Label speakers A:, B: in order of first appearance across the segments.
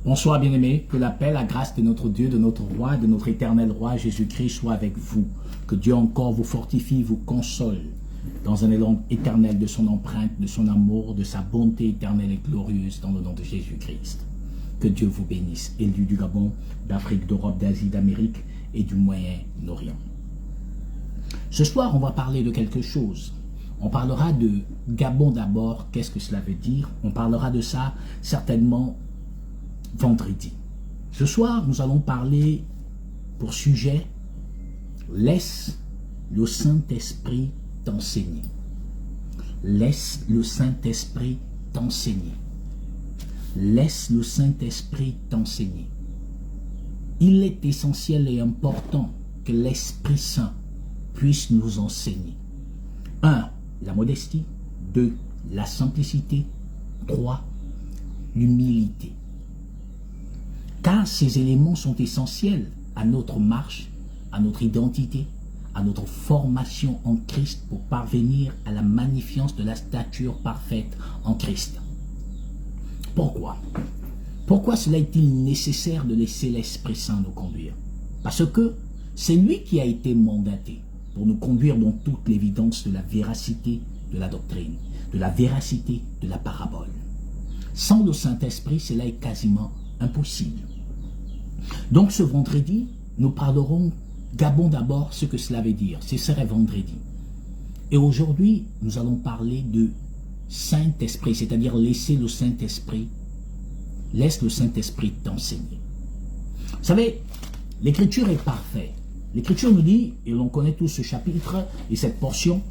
A: Bonsoir bien-aimés, que la paix, la grâce de notre Dieu, de notre roi, de notre éternel roi Jésus-Christ soit avec vous. Que Dieu encore vous fortifie, vous console dans un élan éternel de son empreinte, de son amour, de sa bonté éternelle et glorieuse dans le nom de Jésus-Christ. Que Dieu vous bénisse, élus du Gabon, d'Afrique, d'Europe, d'Asie, d'Amérique et du Moyen-Orient. Ce soir, on va parler de quelque chose. On parlera de Gabon d'abord, qu'est-ce que cela veut dire? On parlera de ça certainement vendredi. Ce soir, nous allons parler pour sujet « Laisse le Saint-Esprit t'enseigner ». Laisse le Saint-Esprit t'enseigner. Laisse le Saint-Esprit t'enseigner. Il est essentiel et important que l'Esprit Saint puisse nous enseigner. 1. La modestie. 2. La simplicité. 3. L'humilité. Car ces éléments sont essentiels à notre marche, à notre identité, à notre formation en Christ pour parvenir à la magnificence de la stature parfaite en Christ. Pourquoi? Pourquoi cela est-il nécessaire de laisser l'Esprit Saint nous conduire? Parce que c'est lui qui a été mandaté pour nous conduire dans toute l'évidence de la véracité de la doctrine, de la véracité de la parabole. Sans le Saint-Esprit, cela est quasiment impossible. Donc ce vendredi, nous parlerons Gabon d'abord, ce que cela veut dire. Ce serait vendredi. Et aujourd'hui, nous allons parler de Saint-Esprit, c'est-à-dire laisser le Saint-Esprit, laisse le Saint-Esprit t'enseigner. Vous savez, l'Écriture est parfaite. L'Écriture nous dit, et l'on connaît tous ce chapitre et cette portion,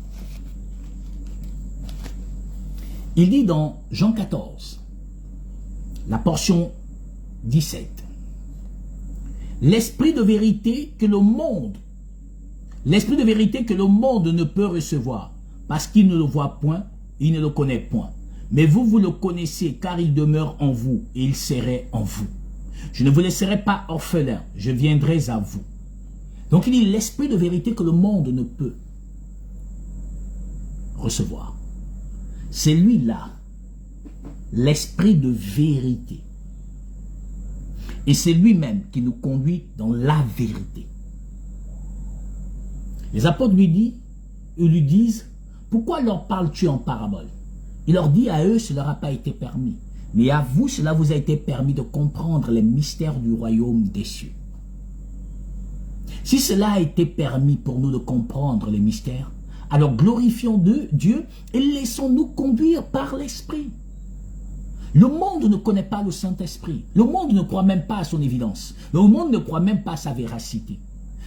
A: il dit dans Jean 14, la portion 17, l'esprit de vérité que le monde ne peut recevoir, parce qu'il ne le voit point, il ne le connaît point. Mais vous, vous le connaissez, car il demeure en vous, et il serait en vous. Je ne vous laisserai pas orphelin, je viendrai à vous. Donc il dit l'esprit de vérité que le monde ne peut recevoir. C'est lui-là, l'esprit de vérité. Et c'est lui-même qui nous conduit dans la vérité. Les apôtres lui disent, pourquoi leur parles-tu en parabole? Il leur dit, à eux, cela n'aura pas été permis. Mais à vous, cela vous a été permis de comprendre les mystères du royaume des cieux. Si cela a été permis pour nous de comprendre les mystères, alors glorifions Dieu et laissons-nous conduire par l'Esprit. Le monde ne connaît pas le Saint-Esprit. Le monde ne croit même pas à son évidence. Le monde ne croit même pas à sa véracité.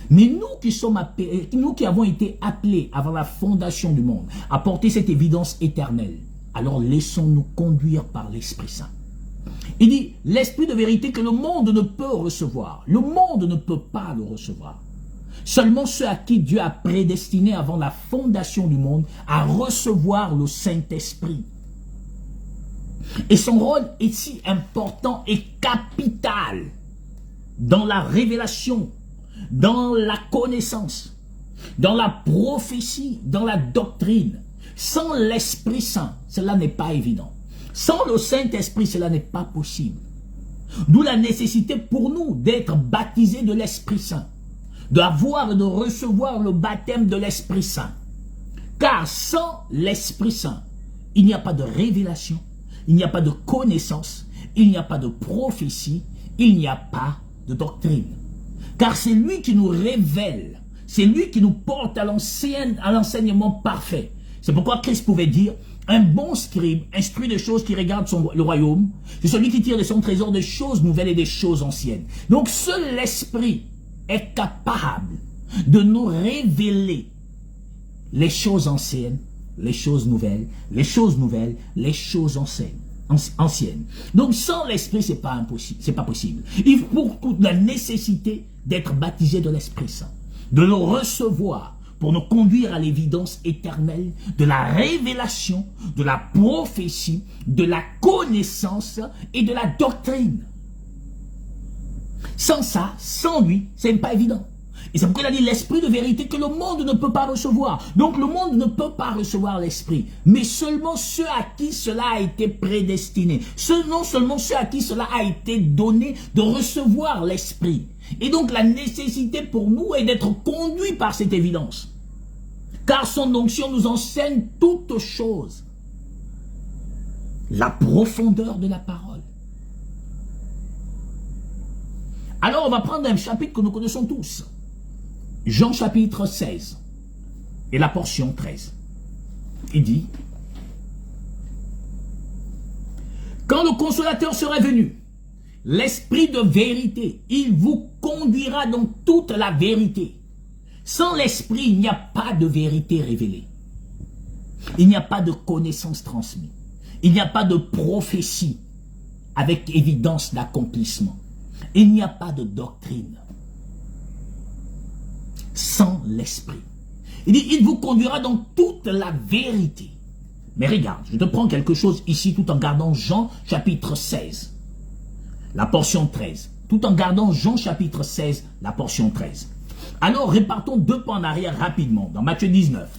A: Mais nous qui avons été appelés avant la fondation du monde à porter cette évidence éternelle, alors laissons-nous conduire par l'Esprit Saint. Il dit, l'Esprit de vérité que le monde ne peut recevoir. Le monde ne peut pas le recevoir. Seulement ceux à qui Dieu a prédestiné avant la fondation du monde à recevoir le Saint-Esprit. Et son rôle est si important et capital dans la révélation, dans la connaissance, dans la prophétie, dans la doctrine. Sans l'Esprit Saint, cela n'est pas évident. Sans le Saint-Esprit, cela n'est pas possible. D'où la nécessité pour nous d'être baptisés de l'Esprit Saint, d'avoir et de recevoir le baptême de l'Esprit Saint. Car sans l'Esprit Saint, il n'y a pas de révélation, il n'y a pas de connaissance, il n'y a pas de prophétie, il n'y a pas de doctrine. Car c'est lui qui nous révèle, c'est lui qui nous porte à l'enseignement parfait. C'est pourquoi Christ pouvait dire, un bon scribe instruit des choses qui regardent le royaume, c'est celui qui tire de son trésor des choses nouvelles et des choses anciennes. Donc seul l'Esprit est capable de nous révéler les choses anciennes, les choses nouvelles, les choses nouvelles, les choses anciennes. Donc sans l'Esprit, c'est pas impossible, c'est pas possible. Il faut la nécessité d'être baptisé de l'Esprit Saint, de le recevoir pour nous conduire à l'évidence éternelle de la révélation, de la prophétie, de la connaissance et de la doctrine. Sans ça, sans lui, c'est pas évident. Et c'est pourquoi il a dit l'esprit de vérité que le monde ne peut pas recevoir. Donc le monde ne peut pas recevoir l'esprit, mais seulement ceux à qui cela a été prédestiné. Non seulement ceux à qui cela a été donné de recevoir l'esprit. Et donc la nécessité pour nous est d'être conduits par cette évidence. Car son onction nous enseigne toutes choses. La profondeur de la parole. Alors on va prendre un chapitre que nous connaissons tous. Jean chapitre 16 et la portion 13. Il dit, quand le consolateur sera venu, l'esprit de vérité, il vous conduira dans toute la vérité. Sans l'esprit, il n'y a pas de vérité révélée. Il n'y a pas de connaissance transmise. Il n'y a pas de prophétie avec évidence d'accomplissement. Il n'y a pas de doctrine sans l'esprit. Il dit, il vous conduira dans toute la vérité. Mais regarde, je te prends quelque chose ici tout en gardant Jean chapitre 16, la portion 13. Tout en gardant Jean chapitre 16, la portion 13. Alors, repartons 2 pas en arrière rapidement, dans Matthieu 19.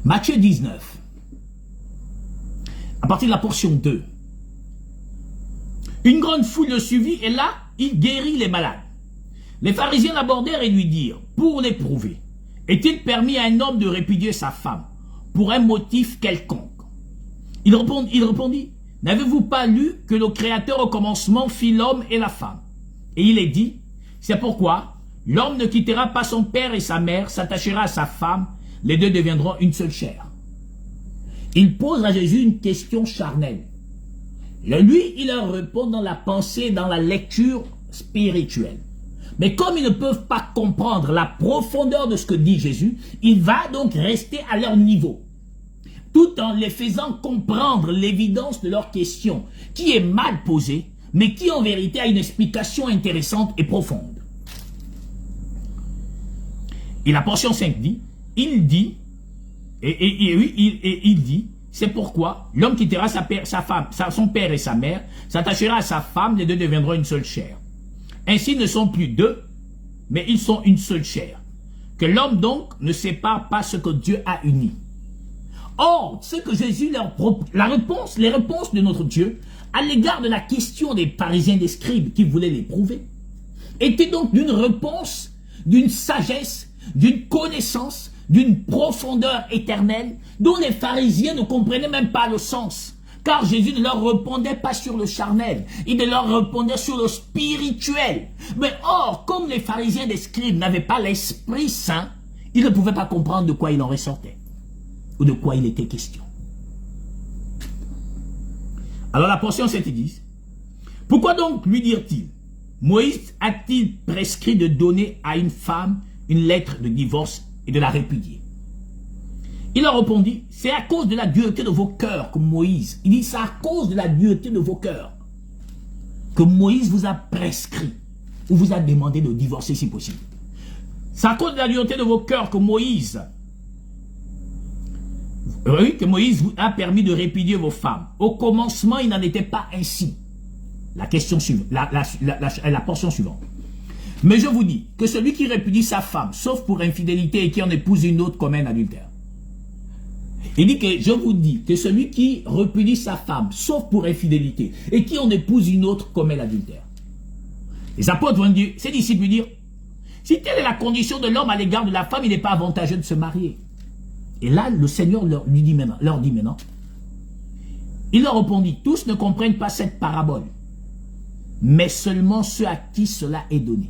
A: Matthieu 19, à partir de la portion 2. Une grande foule le suivit et là, il guérit les malades. Les pharisiens l'abordèrent et lui dirent, pour l'éprouver, est-il permis à un homme de répudier sa femme pour un motif quelconque? Il répondit, n'avez-vous pas lu que le Créateur au commencement fit l'homme et la femme? Et il est dit, c'est pourquoi l'homme ne quittera pas son père et sa mère, s'attachera à sa femme, les deux deviendront une seule chair. Il pose à Jésus une question charnelle. Lui, il leur répond dans la pensée, dans la lecture spirituelle. Mais comme ils ne peuvent pas comprendre la profondeur de ce que dit Jésus, il va donc rester à leur niveau, tout en les faisant comprendre l'évidence de leur question, qui est mal posée, mais qui en vérité a une explication intéressante et profonde. Et la portion 5 dit, il dit, il dit, c'est pourquoi l'homme quittera son père et sa mère, s'attachera à sa femme, les deux deviendront une seule chair. Ainsi, ils ne sont plus deux, mais ils sont une seule chair. Que l'homme donc ne sépare pas ce que Dieu a uni. Or, ce que Jésus leur propose, les réponses de notre Dieu à l'égard de la question des pharisiens, des scribes qui voulaient l'éprouver, étaient donc d'une réponse, d'une sagesse, d'une connaissance, d'une profondeur éternelle dont les pharisiens ne comprenaient même pas le sens. Car Jésus ne leur répondait pas sur le charnel, il ne leur répondait sur le spirituel. Mais or, comme les pharisiens des scribes n'avaient pas l'Esprit Saint, ils ne pouvaient pas comprendre de quoi il en ressortait, ou de quoi il était question. Alors la portion 7 dit, pourquoi donc lui dirent-ils, Moïse a-t-il prescrit de donner à une femme une lettre de divorce et de la répudier? Il leur répondit, c'est à cause de la dureté de vos cœurs que Moïse, il dit, c'est à cause de la dureté de vos cœurs que Moïse vous a prescrit ou vous a demandé de divorcer si possible. C'est à cause de la dureté de vos cœurs que Moïse vous a permis de répudier vos femmes. Au commencement, il n'en était pas ainsi. La question suivante, la portion suivante. Mais je vous dis que celui qui répudie sa femme, sauf pour infidélité et qui en épouse une autre commet un adultère. Il dit que je vous dis que celui qui répudie sa femme, sauf pour infidélité, et qui en épouse une autre commet l'adultère. Les apôtres vont dire, ses disciples lui dire, si telle est la condition de l'homme à l'égard de la femme, il n'est pas avantageux de se marier. Et là, le Seigneur leur dit maintenant, il leur répondit, tous ne comprennent pas cette parabole, mais seulement ceux à qui cela est donné.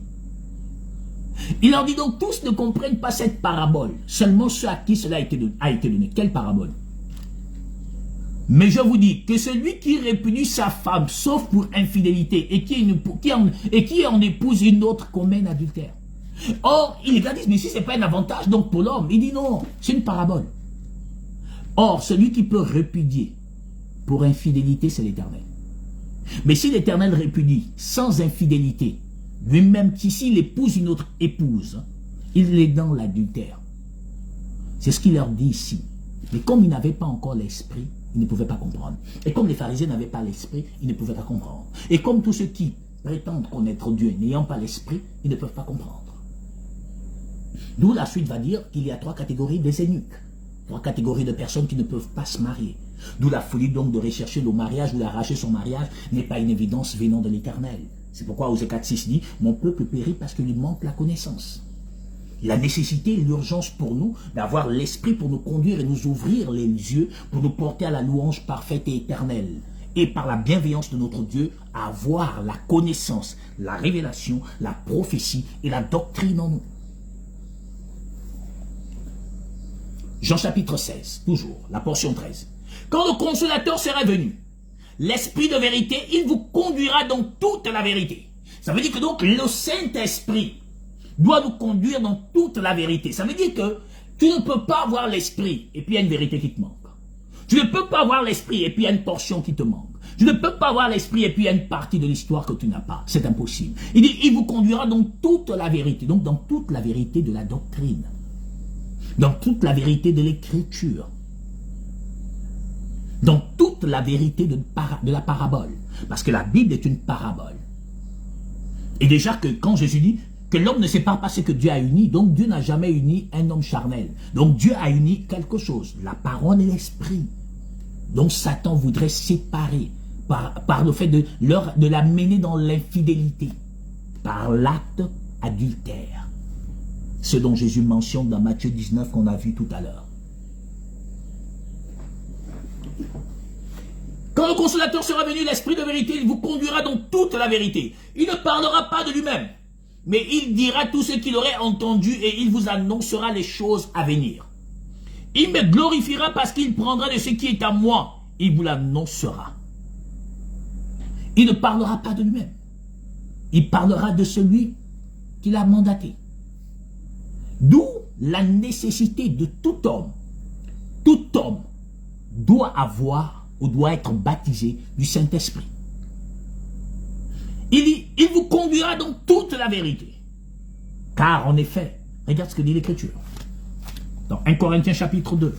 A: Il leur dit donc, tous ne comprennent pas cette parabole, seulement ceux à qui cela a été donné. Quelle parabole? Mais je vous dis que celui qui répudie sa femme, sauf pour infidélité, et qui en épouse une autre commet un adultère. Or, il dit, mais si ce n'est pas un avantage donc pour l'homme, il dit non, c'est une parabole. Or, celui qui peut répudier pour infidélité, c'est l'Éternel. Mais si l'Éternel répudie sans infidélité, lui-même, s'il épouse une autre épouse, il est dans l'adultère. C'est ce qu'il leur dit ici. Mais comme ils n'avaient pas encore l'esprit, ils ne pouvaient pas comprendre. Et comme les pharisiens n'avaient pas l'esprit, ils ne pouvaient pas comprendre. Et comme tous ceux qui prétendent connaître Dieu, n'ayant pas l'esprit, ils ne peuvent pas comprendre. D'où la suite va dire qu'il y a 3 catégories des eunuques. 3 catégories de personnes qui ne peuvent pas se marier. D'où la folie donc de rechercher le mariage ou d'arracher son mariage n'est pas une évidence venant de l'Éternel. C'est pourquoi Osée 4,6 dit « Mon peuple périt parce qu'il lui manque la connaissance ». La nécessité et l'urgence pour nous d'avoir l'esprit pour nous conduire et nous ouvrir les yeux pour nous porter à la louange parfaite et éternelle. Et par la bienveillance de notre Dieu, avoir la connaissance, la révélation, la prophétie et la doctrine en nous. Jean chapitre 16, toujours, la portion 13. Quand le consolateur sera venu, l'esprit de vérité, il vous conduira dans toute la vérité. Ça veut dire que donc le Saint-Esprit doit nous conduire dans toute la vérité. Ça veut dire que tu ne peux pas avoir l'esprit et puis il y a une vérité qui te manque. Tu ne peux pas avoir l'esprit et puis il y a une portion qui te manque. Tu ne peux pas avoir l'esprit et puis il y a une partie de l'histoire que tu n'as pas. C'est impossible. Il dit, il vous conduira dans toute la vérité. Donc dans toute la vérité de la doctrine. Dans toute la vérité de l'écriture. Dans toute la vérité de la parabole. Parce que la Bible est une parabole. Et déjà que quand Jésus dit que l'homme ne sépare pas ce que Dieu a uni, donc Dieu n'a jamais uni un homme charnel. Donc Dieu a uni quelque chose, la parole et l'esprit. Donc Satan voudrait séparer par le fait de l'amener dans l'infidélité, par l'acte adultère. Ce dont Jésus mentionne dans Matthieu 19 qu'on a vu tout à l'heure. Quand le consolateur sera venu, l'esprit de vérité, il vous conduira dans toute la vérité. Il ne parlera pas de lui-même, mais il dira tout ce qu'il aurait entendu et il vous annoncera les choses à venir. Il me glorifiera parce qu'il prendra de ce qui est à moi, il vous l'annoncera. Il ne parlera pas de lui-même. Il parlera de celui qu'il a mandaté. D'où la nécessité de tout homme. Tout homme doit avoir ou doit être baptisé du Saint-Esprit. Il vous conduira dans toute la vérité. Car en effet, regarde ce que dit l'Écriture. Dans 1 Corinthiens chapitre 2.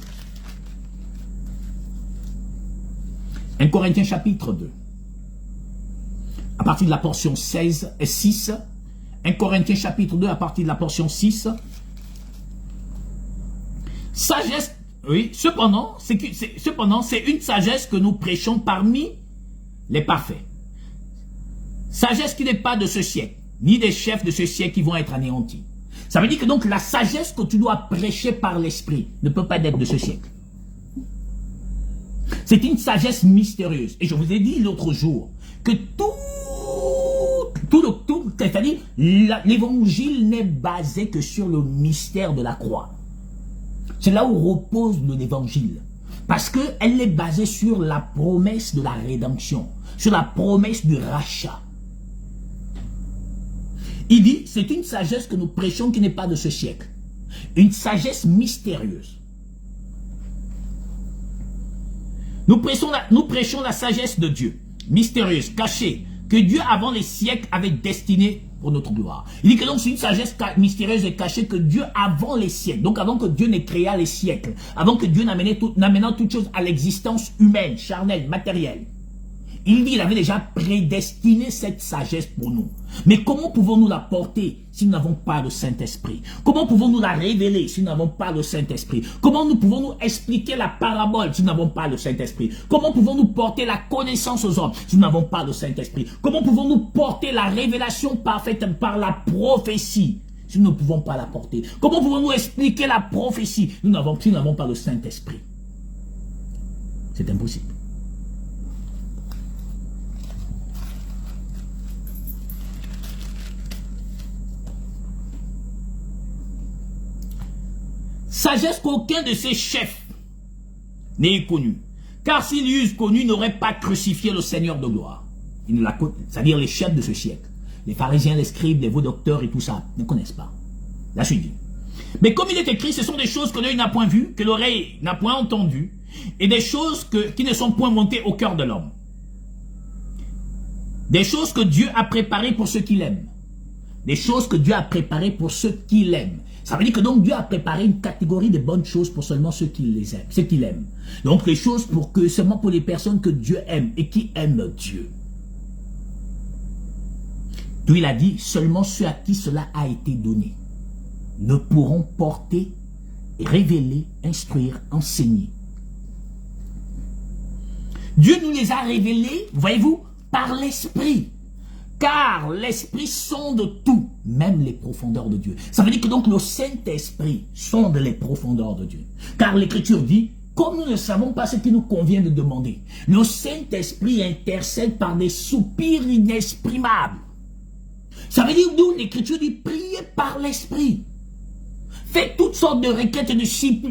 A: 1 Corinthiens chapitre 2. À partir de la portion 16 et 6. 1 Corinthiens chapitre 2 à partir de la portion 6. Sagesse, oui, cependant, c'est une sagesse que nous prêchons parmi les parfaits. Sagesse qui n'est pas de ce siècle, ni des chefs de ce siècle qui vont être anéantis. Ça veut dire que donc la sagesse que tu dois prêcher par l'esprit ne peut pas être de ce siècle. C'est une sagesse mystérieuse. Et je vous ai dit l'autre jour que c'est-à-dire l'évangile n'est basé que sur le mystère de la croix. C'est là où repose l'évangile. Parce qu'elle est basée sur la promesse de la rédemption, sur la promesse du rachat. Il dit, c'est une sagesse que nous prêchons qui n'est pas de ce siècle. Une sagesse mystérieuse. Nous prêchons la sagesse de Dieu, mystérieuse, cachée, que Dieu avant les siècles avait destinée pour notre gloire. Il dit que donc c'est une sagesse mystérieuse et cachée que Dieu avant les siècles, donc avant que Dieu n'ait créé les siècles, avant que Dieu n'amenant toute chose à l'existence humaine, charnelle, matérielle. Il dit qu'il avait déjà prédestiné cette sagesse pour nous. Mais comment pouvons-nous la porter si nous n'avons pas le Saint-Esprit? Comment pouvons-nous la révéler si nous n'avons pas le Saint-Esprit? Comment nous pouvons-nous expliquer la parabole si nous n'avons pas le Saint-Esprit? Comment pouvons-nous porter la connaissance aux hommes si nous n'avons pas le Saint-Esprit? Comment pouvons-nous porter la révélation parfaite par la prophétie si nous ne pouvons pas la porter? Comment pouvons-nous expliquer la prophétie si nous n'avons pas le Saint-Esprit? C'est impossible. Sagesse qu'aucun de ses chefs n'ait connu. Car s'ils eussent connu, ils n'auraient pas crucifié le Seigneur de gloire. C'est-à-dire les chefs de ce siècle. Les pharisiens, les scribes, les veaux docteurs et tout ça, ne connaissent pas. La suite dit. Mais comme il est écrit, ce sont des choses que l'œil n'a point vues, que l'oreille n'a point entendues, et des choses qui ne sont point montées au cœur de l'homme. Des choses que Dieu a préparées pour ceux qui l'aiment. des choses que Dieu a préparées pour ceux qui l'aiment. Ça veut dire que donc Dieu a préparé une catégorie de bonnes choses pour seulement ceux qui les aiment, ceux qui l'aiment. Donc les choses seulement pour les personnes que Dieu aime et qui aiment Dieu. D'où il a dit, seulement ceux à qui cela a été donné ne pourront porter, révéler, instruire, enseigner. Dieu nous les a révélés, voyez-vous, par l'Esprit. Car l'Esprit sonde tout, même les profondeurs de Dieu. Ça veut dire que donc le Saint-Esprit sonde les profondeurs de Dieu. Car l'Écriture dit, comme nous ne savons pas ce qu'il nous convient de demander, le Saint-Esprit intercède par des soupirs inexprimables. Ça veut dire d'où l'Écriture dit, priez par l'Esprit. Faites toutes sortes de requêtes et de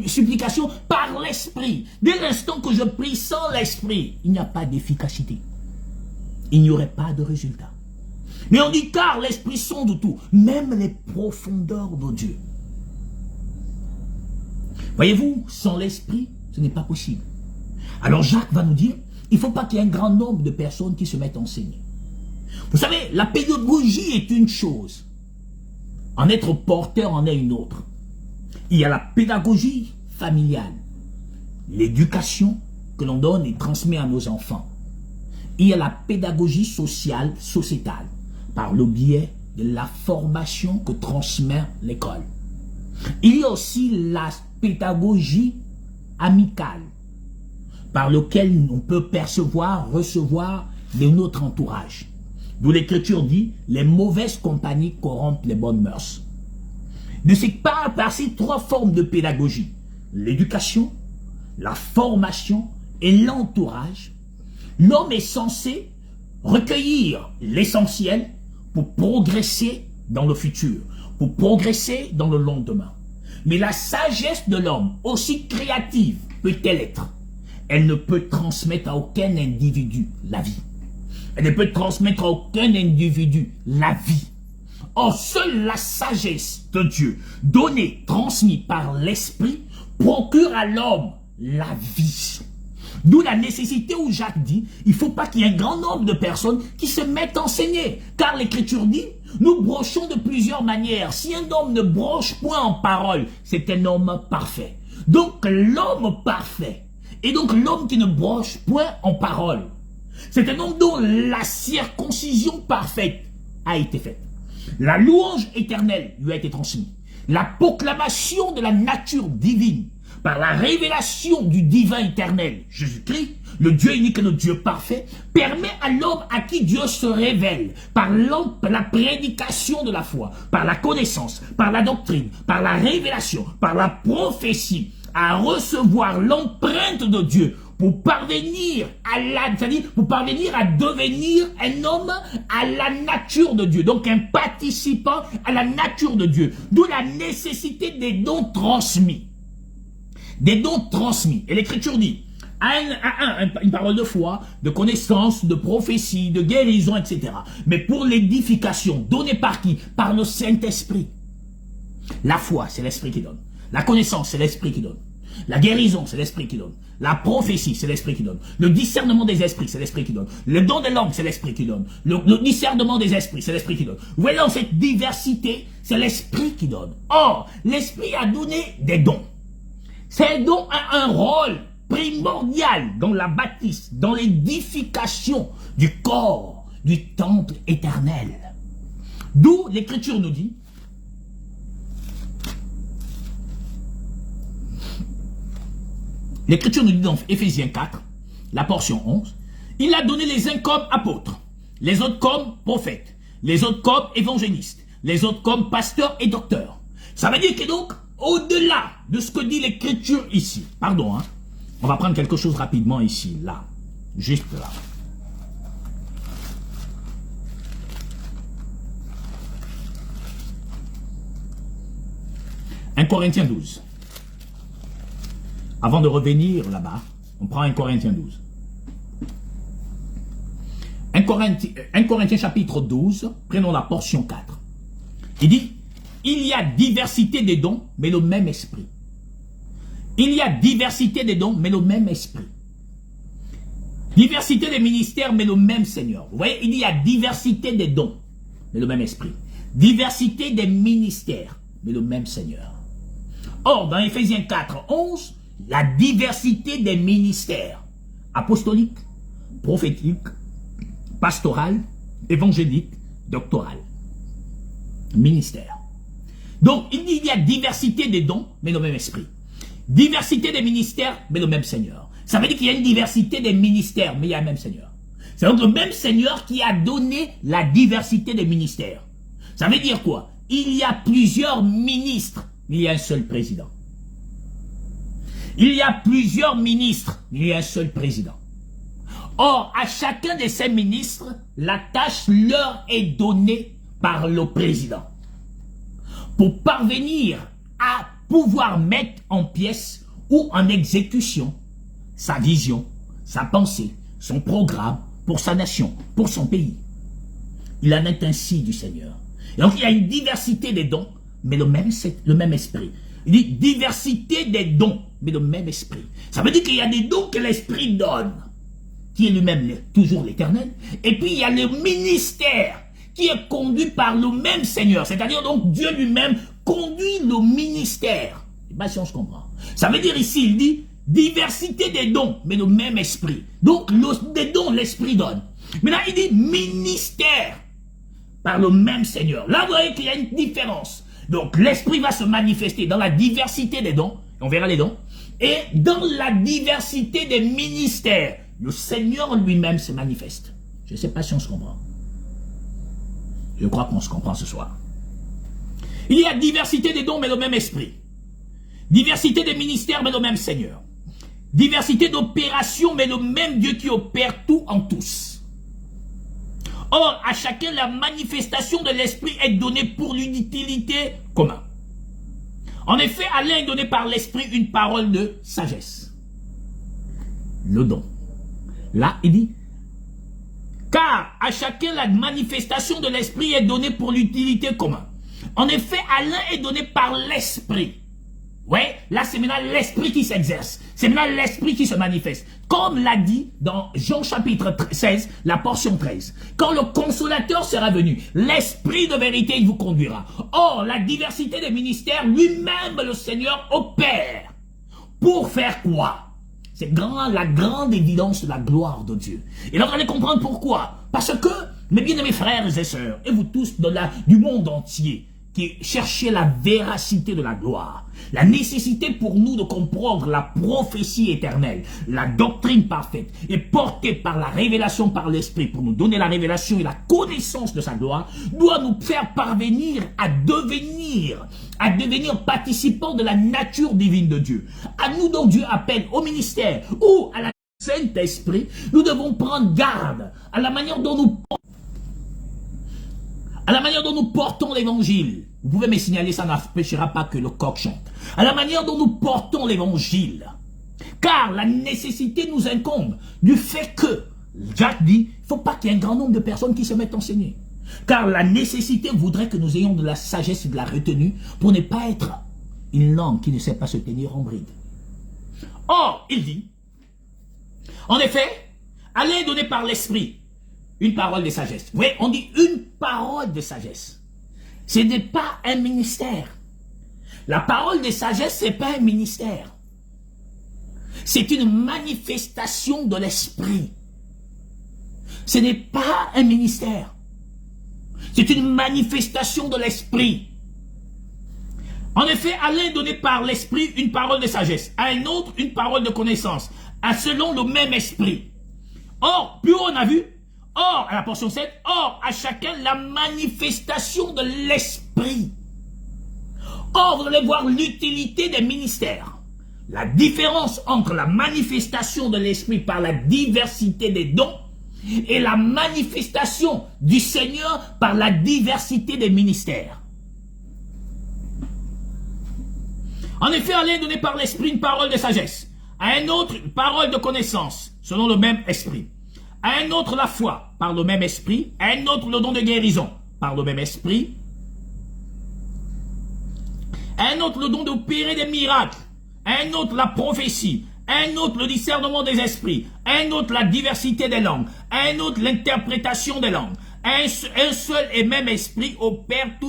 A: supplications par l'Esprit. Dès l'instant que je prie sans l'Esprit, il n'y a pas d'efficacité. Il n'y aurait pas de résultat. Mais on dit car l'Esprit sonde tout, même les profondeurs de Dieu. Voyez-vous, sans l'Esprit, ce n'est pas possible. Alors Jacques va nous dire, il ne faut pas qu'il y ait un grand nombre de personnes qui se mettent à enseigner. Vous savez, la pédagogie est une chose. En être porteur en est une autre. Il y a la pédagogie familiale, l'éducation que l'on donne et transmet à nos enfants. Il y a la pédagogie sociale, sociétale, par le biais de la formation que transmet l'école. Il y a aussi la pédagogie amicale, par laquelle on peut percevoir, recevoir de notre entourage. D'où l'Écriture dit, les mauvaises compagnies corrompent les bonnes mœurs. De par ces trois formes de pédagogie, l'éducation, la formation et l'entourage, l'homme est censé recueillir l'essentiel pour progresser dans le futur, pour progresser dans le lendemain. Mais la sagesse de l'homme, aussi créative peut-elle être, elle ne peut transmettre à aucun individu la vie. Elle ne peut transmettre à aucun individu la vie. Or, seule la sagesse de Dieu, donnée, transmise par l'Esprit, procure à l'homme la vie. D'où la nécessité où Jacques dit, il ne faut pas qu'il y ait un grand nombre de personnes qui se mettent à enseigner. Car l'Écriture dit, nous brochons de plusieurs manières. Si un homme ne broche point en parole, c'est un homme parfait. Donc l'homme parfait, et donc l'homme qui ne broche point en parole, c'est un homme dont la circoncision parfaite a été faite. La louange éternelle lui a été transmise. La proclamation de la nature divine par la révélation du divin éternel, Jésus-Christ, le Dieu unique et le Dieu parfait, permet à l'homme à qui Dieu se révèle, par la prédication de la foi, par la connaissance, par la doctrine, par la révélation, par la prophétie, à recevoir l'empreinte de Dieu pour parvenir pour parvenir à devenir un homme à la nature de Dieu, donc un participant à la nature de Dieu, d'où la nécessité des dons transmis. Des dons transmis. Et l'Écriture dit, une parole de foi, de connaissance, de prophétie, de guérison, etc. Mais pour l'édification, donnée par qui? Par le Saint-Esprit. La foi, c'est l'Esprit qui donne. La connaissance, c'est l'Esprit qui donne. La guérison, c'est l'Esprit qui donne. La prophétie, c'est l'Esprit qui donne. Le discernement des esprits, c'est l'Esprit qui donne. Le don des langues, c'est l'Esprit qui donne. Le discernement des esprits, c'est l'Esprit qui donne. Vous voyez, dans cette diversité, c'est l'Esprit qui donne. Or, l'Esprit a donné des dons. Ces dons ont un rôle primordial dans la bâtisse, dans l'édification du corps, du temple éternel. D'où l'Écriture nous dit, l'Écriture nous dit dans Éphésiens 4, la portion 11, il a donné les uns comme apôtres, les autres comme prophètes, les autres comme évangélistes, les autres comme pasteurs et docteurs. Ça veut dire que donc, au-delà de ce que dit l'Écriture ici, pardon, on va prendre quelque chose rapidement ici, là, juste là. « 1 Corinthiens 12 ». Avant de revenir là-bas, on prend 1 Corinthiens 12. 1 Corinthiens chapitre 12, prenons la portion 4. Il dit, il y a diversité des dons, mais le même esprit. Il y a diversité des dons, mais le même esprit. Diversité des ministères, mais le même Seigneur. Vous voyez, il y a diversité des dons, mais le même esprit. Diversité des ministères, mais le même Seigneur. Or, dans Éphésiens 4, 11, la diversité des ministères, apostoliques, prophétiques, pastorales, évangéliques, doctorales. Ministère. Donc, il dit il y a diversité des dons, mais le même esprit. Diversité des ministères, mais le même Seigneur. Ça veut dire qu'il y a une diversité des ministères, mais il y a le même Seigneur. C'est donc le même Seigneur qui a donné la diversité des ministères. Ça veut dire quoi? Il y a plusieurs ministres, mais il y a un seul président. Il y a plusieurs ministres, mais il y a un seul président. Or, à chacun de ces ministres, la tâche leur est donnée par le président. Pour parvenir à pouvoir mettre en pièces ou en exécution sa vision, sa pensée, son programme pour sa nation, pour son pays. Il en est ainsi du Seigneur. Et donc il y a une diversité des dons, mais le même esprit. Il dit diversité des dons, mais le même esprit. Ça veut dire qu'il y a des dons que l'esprit donne, qui est lui-même toujours l'éternel. Et puis il y a le ministère qui est conduit par le même Seigneur. C'est-à-dire donc Dieu lui-même conduit le ministère. Et bien si on se comprend. Ça veut dire ici, il dit diversité des dons, mais le même esprit. Donc des dons, l'esprit donne. Maintenant il dit ministère par le même Seigneur. Là vous voyez qu'il y a une différence. Donc l'esprit va se manifester dans la diversité des dons. On verra les dons. Et dans la diversité des ministères, le Seigneur lui-même se manifeste. Je ne sais pas si on se comprend. Je crois qu'on se comprend ce soir. Il y a diversité des dons, mais le même esprit. Diversité des ministères, mais le même Seigneur. Diversité d'opérations, mais le même Dieu qui opère tout en tous. Or, à chacun, la manifestation de l'esprit est donnée pour l'utilité commune. En effet, à l'un est donné par l'esprit une parole de sagesse. Le don. Là, il dit, car à chacun la manifestation de l'esprit est donnée pour l'utilité commune. En effet, à l'un est donné par l'esprit. Ouais, là c'est maintenant l'esprit qui s'exerce. C'est maintenant l'esprit qui se manifeste. Comme l'a dit dans Jean chapitre 16, la portion 13. Quand le consolateur sera venu, l'esprit de vérité il vous conduira. Or, la diversité des ministères, lui-même le Seigneur opère. Pour faire quoi? C'est la grande évidence de la gloire de Dieu. Et là, vous allez comprendre pourquoi. Parce que, mes bien-aimés frères et sœurs, et vous tous du monde entier, qui cherchez la véracité de la gloire, la nécessité pour nous de comprendre la prophétie éternelle, la doctrine parfaite, et portée par la révélation par l'Esprit, pour nous donner la révélation et la connaissance de sa gloire, doit nous faire parvenir à devenir participants de la nature divine de Dieu. À nous dont Dieu appelle au ministère ou à la Saint-Esprit, nous devons prendre garde à la manière dont nous portons l'évangile. Vous pouvez me signaler, ça n'empêchera pas que le coq chante. À la manière dont nous portons l'évangile. Car la nécessité nous incombe du fait que, Jacques dit, il ne faut pas qu'il y ait un grand nombre de personnes qui se mettent à enseigner. Car la nécessité voudrait que nous ayons de la sagesse et de la retenue pour ne pas être une langue qui ne sait pas se tenir en bride. Or, il dit, en effet, à l'un est donné par l'Esprit une parole de sagesse. Oui, on dit une parole de sagesse. Ce n'est pas un ministère. La parole de sagesse, ce n'est pas un ministère. C'est une manifestation de l'esprit. Ce n'est pas un ministère. C'est une manifestation de l'esprit. En effet, à l'un est donné par l'esprit une parole de sagesse, à un autre une parole de connaissance, à selon le même esprit. Or, plus haut on a vu, or, à la portion 7, or, à chacun la manifestation de l'esprit. Or, vous allez voir l'utilité des ministères. La différence entre la manifestation de l'esprit par la diversité des dons et la manifestation du Seigneur par la diversité des ministères. En effet, à l'un est donné par l'esprit une parole de sagesse, à un autre une parole de connaissance, selon le même esprit. À un autre la foi, par le même esprit. À un autre le don de guérison, par le même esprit. À un autre le don d'opérer des miracles. À un autre la prophétie. À un autre le discernement des esprits. À un autre la diversité des langues. À un autre l'interprétation des langues. un seul et même esprit opère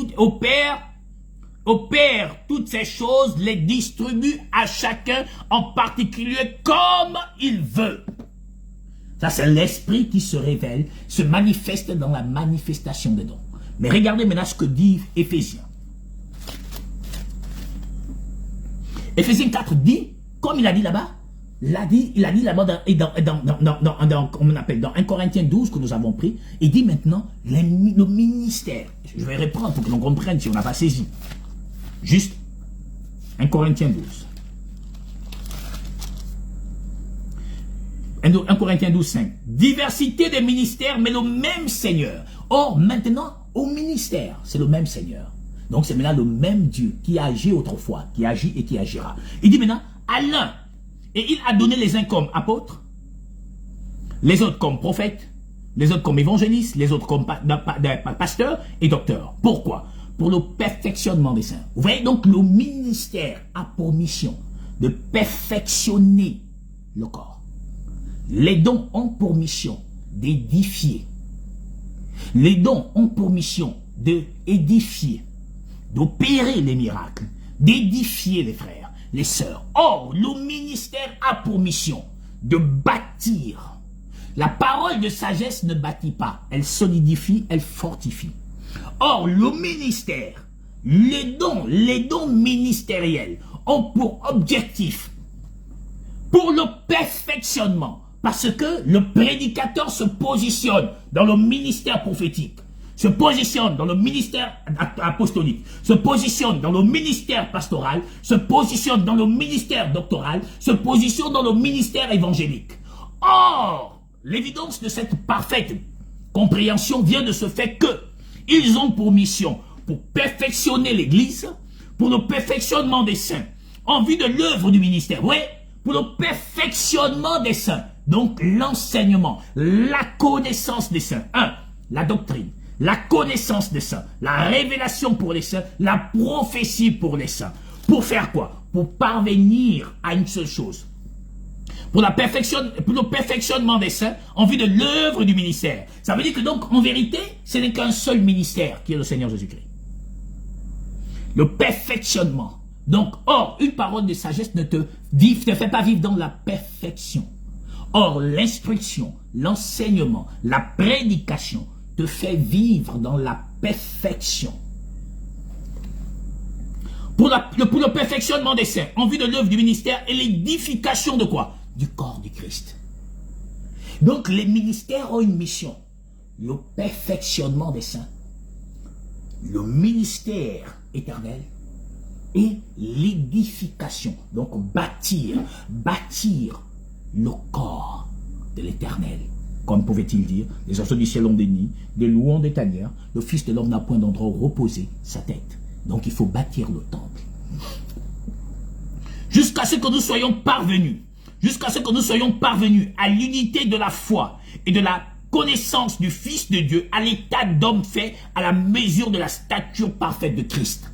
A: toutes ces choses, les distribue à chacun en particulier comme il veut. Ça, c'est l'esprit qui se révèle, se manifeste dans la manifestation des dons. Mais regardez maintenant ce que dit Éphésiens. Éphésiens 4 dit, comme il a dit là-bas, il a dit là-bas dans 1 Corinthiens 12 que nous avons pris, il dit maintenant le ministère. Je vais reprendre pour que l'on comprenne si on n'a pas saisi. Juste 1 Corinthiens 12. 1 Corinthiens 12, 5. Diversité des ministères, mais le même Seigneur. Or, maintenant, au ministère, c'est le même Seigneur. Donc, c'est maintenant le même Dieu qui a agi autrefois, qui agit et qui agira. Il dit maintenant, à l'un, et il a donné les uns comme apôtres, les autres comme prophètes, les autres comme évangélistes, les autres comme pasteurs et docteurs. Pourquoi? Pour le perfectionnement des saints. Vous voyez, donc, le ministère a pour mission de perfectionner le corps. Les dons ont pour mission d'édifier. Les dons ont pour mission d'édifier, d'opérer les miracles, d'édifier les frères, les sœurs. Or, le ministère a pour mission de bâtir. La parole de sagesse ne bâtit pas, elle solidifie, elle fortifie. Or, le ministère, les dons ministériels ont pour objectif, pour le perfectionnement, parce que le prédicateur se positionne dans le ministère prophétique, se positionne dans le ministère apostolique, se positionne dans le ministère pastoral, se positionne dans le ministère doctoral, se positionne dans le ministère évangélique. Or, l'évidence de cette parfaite compréhension vient de ce fait que ils ont pour mission, pour perfectionner l'Église, pour le perfectionnement des saints, en vue de l'œuvre du ministère. Oui, pour le perfectionnement des saints. Donc, l'enseignement, la connaissance des saints. 1. La doctrine, la connaissance des saints, la révélation pour les saints, la prophétie pour les saints. Pour faire quoi? Pour parvenir à une seule chose. Pour le perfectionnement des saints en vue de l'œuvre du ministère. Ça veut dire que donc, en vérité, ce n'est qu'un seul ministère qui est le Seigneur Jésus-Christ. Le perfectionnement. Donc, or, une parole de sagesse ne te fait pas vivre dans la perfection. Or, l'instruction, l'enseignement, la prédication te fait vivre dans la perfection. Pour le perfectionnement des saints, en vue de l'œuvre du ministère et l'édification de quoi? Du corps du Christ. Donc, les ministères ont une mission. Le perfectionnement des saints, le ministère éternel et l'édification. Donc, bâtir le corps de l'éternel. Comme pouvait-il dire, les oiseaux du ciel ont des nids, des loups ont des tanières, le Fils de l'homme n'a point d'endroit où reposer sa tête. Donc il faut bâtir le temple. Jusqu'à ce que nous soyons parvenus, à l'unité de la foi et de la connaissance du Fils de Dieu, à l'état d'homme fait à la mesure de la stature parfaite de Christ.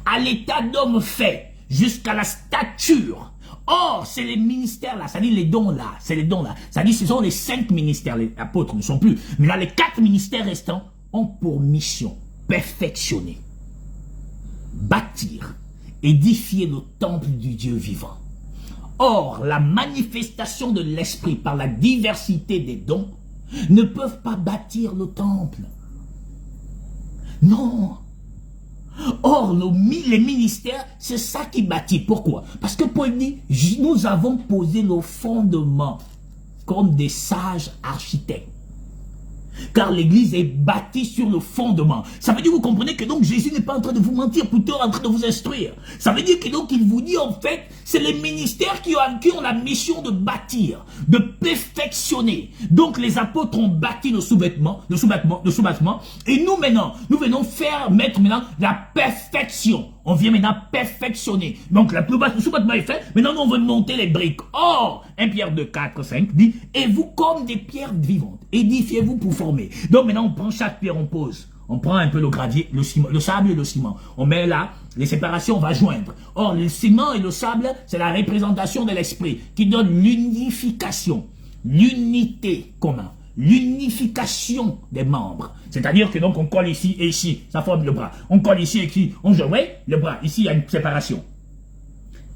A: À l'état d'homme fait, jusqu'à la stature. Or, c'est les ministères là, c'est-à-dire les dons là, c'est-à-dire ce sont les 5 ministères, les apôtres ne sont plus. Mais là, les 4 ministères restants ont pour mission perfectionner, bâtir, édifier le temple du Dieu vivant. Or, la manifestation de l'esprit par la diversité des dons ne peuvent pas bâtir le temple. Non. Or, les ministères, c'est ça qui bâtit. Pourquoi? Parce que Paul dit, nous avons posé le fondement comme des sages architectes. Car l'église est bâtie sur le fondement. Ça veut dire, vous comprenez que donc Jésus n'est pas en train de vous mentir, plutôt en train de vous instruire. Ça veut dire que donc il vous dit en fait, c'est les ministères qui ont la mission de bâtir, de perfectionner. Donc les apôtres ont bâti le sous-bâtiment, et nous maintenant, nous venons mettre maintenant la perfection. On vient maintenant perfectionner. Donc le sous-bâtiment est fait, maintenant nous on veut monter les briques. Or, 1 Pierre 2, 4, 5 dit, et vous comme des pierres vivantes, édifiez-vous pour former. Donc maintenant on prend chaque pierre, on pose. On prend un peu le gravier, le ciment, le sable et le ciment. On met là, les séparations, on va joindre. Or, le ciment et le sable, c'est la représentation de l'esprit qui donne l'unification, l'unité commune, l'unification des membres. C'est-à-dire que donc on colle ici et ici, ça forme le bras. On colle ici et ici, on joue, oui, le bras. Ici, il y a une séparation.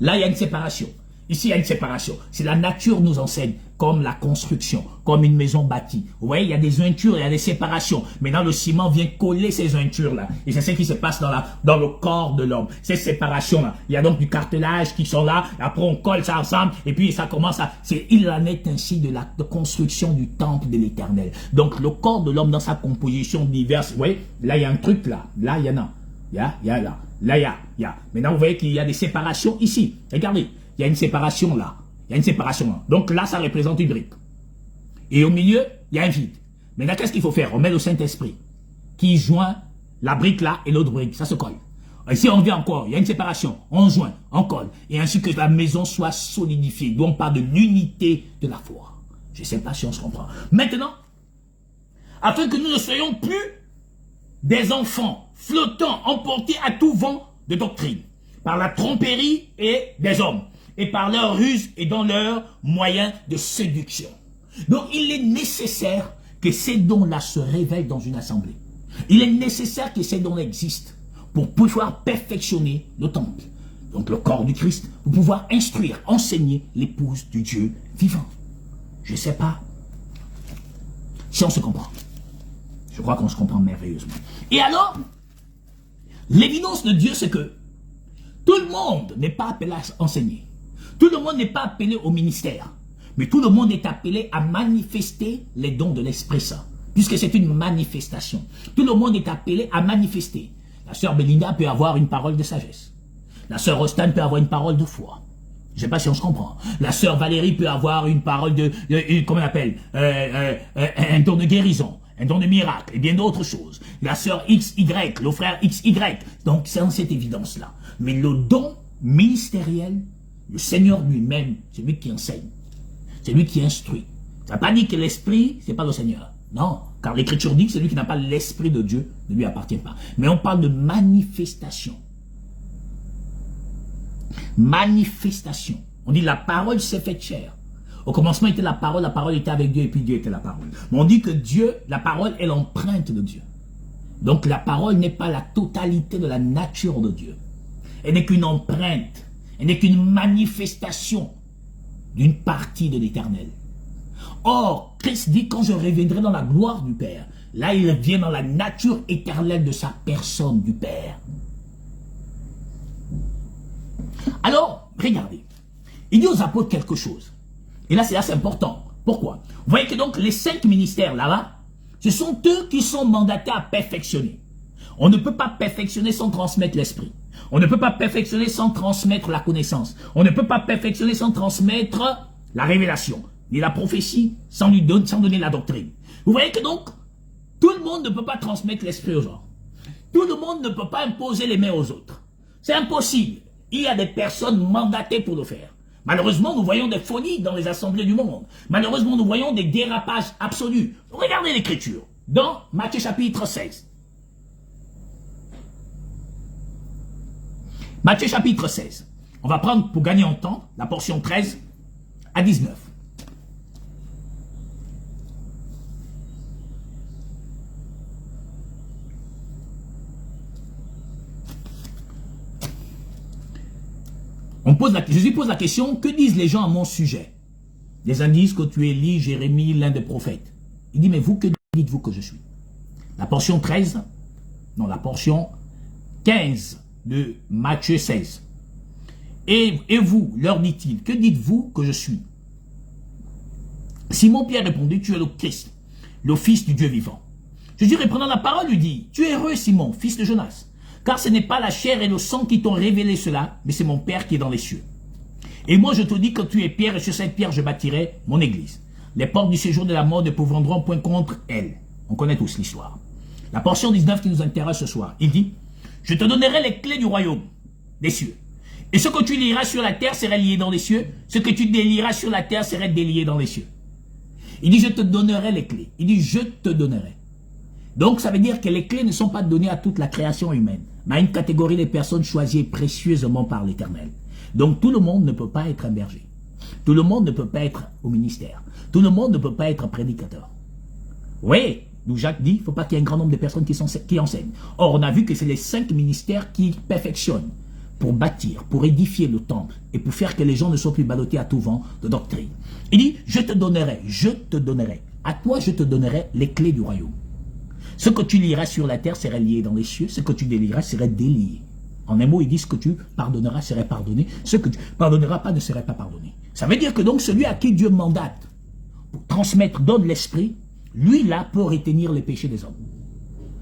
A: Là, il y a une séparation. Ici, il y a une séparation. C'est la nature nous enseigne, comme la construction, comme une maison bâtie. Vous voyez, il y a des jointures, il y a des séparations. Maintenant, le ciment vient coller ces jointures-là. Et c'est ce qui se passe dans le corps de l'homme. Ces séparations-là. Il y a donc du cartelage qui sont là. Après, on colle ça ensemble. Et puis, ça commence à... Il en est ainsi de la construction du temple de l'Éternel. Donc, le corps de l'homme dans sa composition diverse. Vous voyez, là, il y a un truc là. Là, il y en a. Il y a là. Là, il y a. Maintenant, vous voyez qu'il y a des séparations ici. Regardez. Il y a une séparation là. Il y a une séparation là. Donc là, ça représente une brique. Et au milieu, il y a un vide. Maintenant, qu'est-ce qu'il faut faire? On met le Saint-Esprit qui joint la brique là et l'autre brique. Ça se colle. Et si on vient encore, il y a une séparation. On joint, on colle. Et ainsi que la maison soit solidifiée. Donc, on parle de l'unité de la foi. Je ne sais pas si on se comprend. Maintenant, afin que nous ne soyons plus des enfants flottants, emportés à tout vent de doctrine, par la tromperie et des hommes, et par leur ruse et dans leurs moyens de séduction. Donc, il est nécessaire que ces dons-là se révèlent dans une assemblée. Il est nécessaire que ces dons existent pour pouvoir perfectionner le temple, donc le corps du Christ, pour pouvoir instruire, enseigner l'épouse du Dieu vivant. Je ne sais pas si on se comprend. Je crois qu'on se comprend merveilleusement. Et alors, l'évidence de Dieu, c'est que tout le monde n'est pas appelé à enseigner. Tout le monde n'est pas appelé au ministère. Mais tout le monde est appelé à manifester les dons de l'Esprit Saint. Puisque c'est une manifestation. Tout le monde est appelé à manifester. La sœur Belinda peut avoir une parole de sagesse. La sœur Rostan peut avoir une parole de foi. Je ne sais pas si on se comprend. La sœur Valérie peut avoir une parole comment on appelle, un don de guérison, un don de miracle et bien d'autres choses. La sœur XY, le frère XY. Donc c'est dans cette évidence-là. Mais le don ministériel, le Seigneur lui-même, c'est lui qui enseigne. C'est lui qui instruit. Ça ne veut pas dire que l'esprit, c'est pas le Seigneur. Non, car l'Écriture dit que celui qui n'a pas l'Esprit de Dieu ne lui appartient pas. Mais on parle de manifestation. Manifestation. On dit la parole s'est faite chair. Au commencement était la parole était avec Dieu et puis Dieu était la parole. Mais on dit que Dieu, la parole est l'empreinte de Dieu. Donc la parole n'est pas la totalité de la nature de Dieu. Elle n'est qu'une empreinte. Elle n'est qu'une manifestation d'une partie de l'Éternel. Or, Christ dit, quand je reviendrai dans la gloire du Père, là il vient dans la nature éternelle de sa personne du Père. Alors, regardez, il dit aux apôtres quelque chose. Et là, c'est assez important. Pourquoi? Vous voyez que donc les 5 ministères là-bas, ce sont eux qui sont mandatés à perfectionner. On ne peut pas perfectionner sans transmettre l'esprit. On ne peut pas perfectionner sans transmettre la connaissance. On ne peut pas perfectionner sans transmettre la révélation, ni la prophétie, sans donner la doctrine. Vous voyez que donc, tout le monde ne peut pas transmettre l'esprit aux gens. Tout le monde ne peut pas imposer les mains aux autres. C'est impossible. Il y a des personnes mandatées pour le faire. Malheureusement, nous voyons des folies dans les assemblées du monde. Malheureusement, nous voyons des dérapages absolus. Regardez l'Écriture, dans Matthieu chapitre 16. Matthieu chapitre 16. On va prendre, pour gagner en temps, la portion 13 à 19. Jésus pose la question, que disent les gens à mon sujet? Les uns disent que tu es Élie, Jérémie, l'un des prophètes. Il dit, mais vous, que dites-vous que je suis? La portion 13, non, la portion 15 de Matthieu 16. Et vous, leur dit-il, que dites-vous que je suis? Simon-Pierre répondit, tu es le Christ, le Fils du Dieu vivant. Jésus reprenant la parole lui dit, tu es heureux Simon, fils de Jonas, car ce n'est pas la chair et le sang qui t'ont révélé cela, mais c'est mon Père qui est dans les cieux. Et moi je te dis que tu es pierre, et sur cette pierre je bâtirai mon église. Les portes du séjour de la mort ne pourront point contre elle. On connaît tous l'histoire. La portion 19 qui nous intéresse ce soir, il dit, je te donnerai les clés du royaume des cieux. Et ce que tu lieras sur la terre serait lié dans les cieux, ce que tu délieras sur la terre serait délié dans les cieux. Il dit, je te donnerai les clés. Il dit, je te donnerai. Donc, ça veut dire que les clés ne sont pas données à toute la création humaine, mais à une catégorie de personnes choisies précieusement par l'Éternel. Donc, tout le monde ne peut pas être un berger. Tout le monde ne peut pas être au ministère. Tout le monde ne peut pas être prédicateur. Oui, d'où Jacques dit, il ne faut pas qu'il y ait un grand nombre de personnes qui enseignent. Or, on a vu que c'est les 5 ministères qui perfectionnent pour bâtir, pour édifier le temple et pour faire que les gens ne soient plus ballottés à tout vent de doctrine. Il dit, je te donnerai, à toi je te donnerai les clés du royaume. Ce que tu liras sur la terre serait lié dans les cieux, ce que tu délieras serait délié. En un mot, il dit, ce que tu pardonneras serait pardonné, ce que tu pardonneras pas ne serait pas pardonné. Ça veut dire que donc celui à qui Dieu mandate pour transmettre, donne l'esprit, lui là peut retenir les péchés des hommes.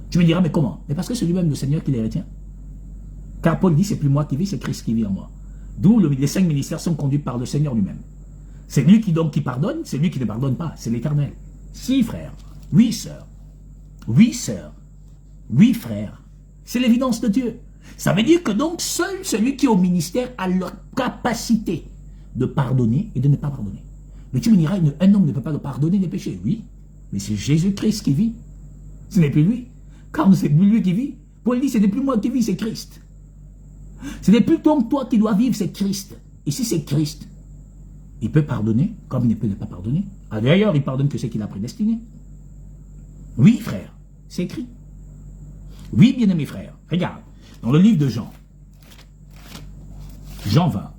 A: Tu me diras, mais comment? Mais parce que c'est lui-même le Seigneur qui les retient. Car Paul dit, c'est plus moi qui vis, c'est Christ qui vit en moi. D'où les 5 ministères sont conduits par le Seigneur lui-même. C'est lui qui donc qui pardonne, c'est lui qui ne pardonne pas, c'est l'Éternel. Si frères, oui sœurs, oui sœurs, oui frères, c'est l'évidence de Dieu. Ça veut dire que donc seul celui qui est au ministère a la capacité de pardonner et de ne pas pardonner. Mais tu me diras, un homme ne peut pas le pardonner les péchés. Oui, mais c'est Jésus-Christ qui vit. Ce n'est plus lui. Car c'est plus lui qui vit. Paul dit, ce n'est plus moi qui vis, c'est Christ. Ce n'est plus donc toi qui dois vivre, c'est Christ. Et si c'est Christ, il peut pardonner comme il ne peut ne pas pardonner. Ah, d'ailleurs, il pardonne que ce qu'il a prédestiné. Oui, frère, c'est écrit. Oui, bien-aimés frères, regarde, dans le livre de Jean, Jean 20,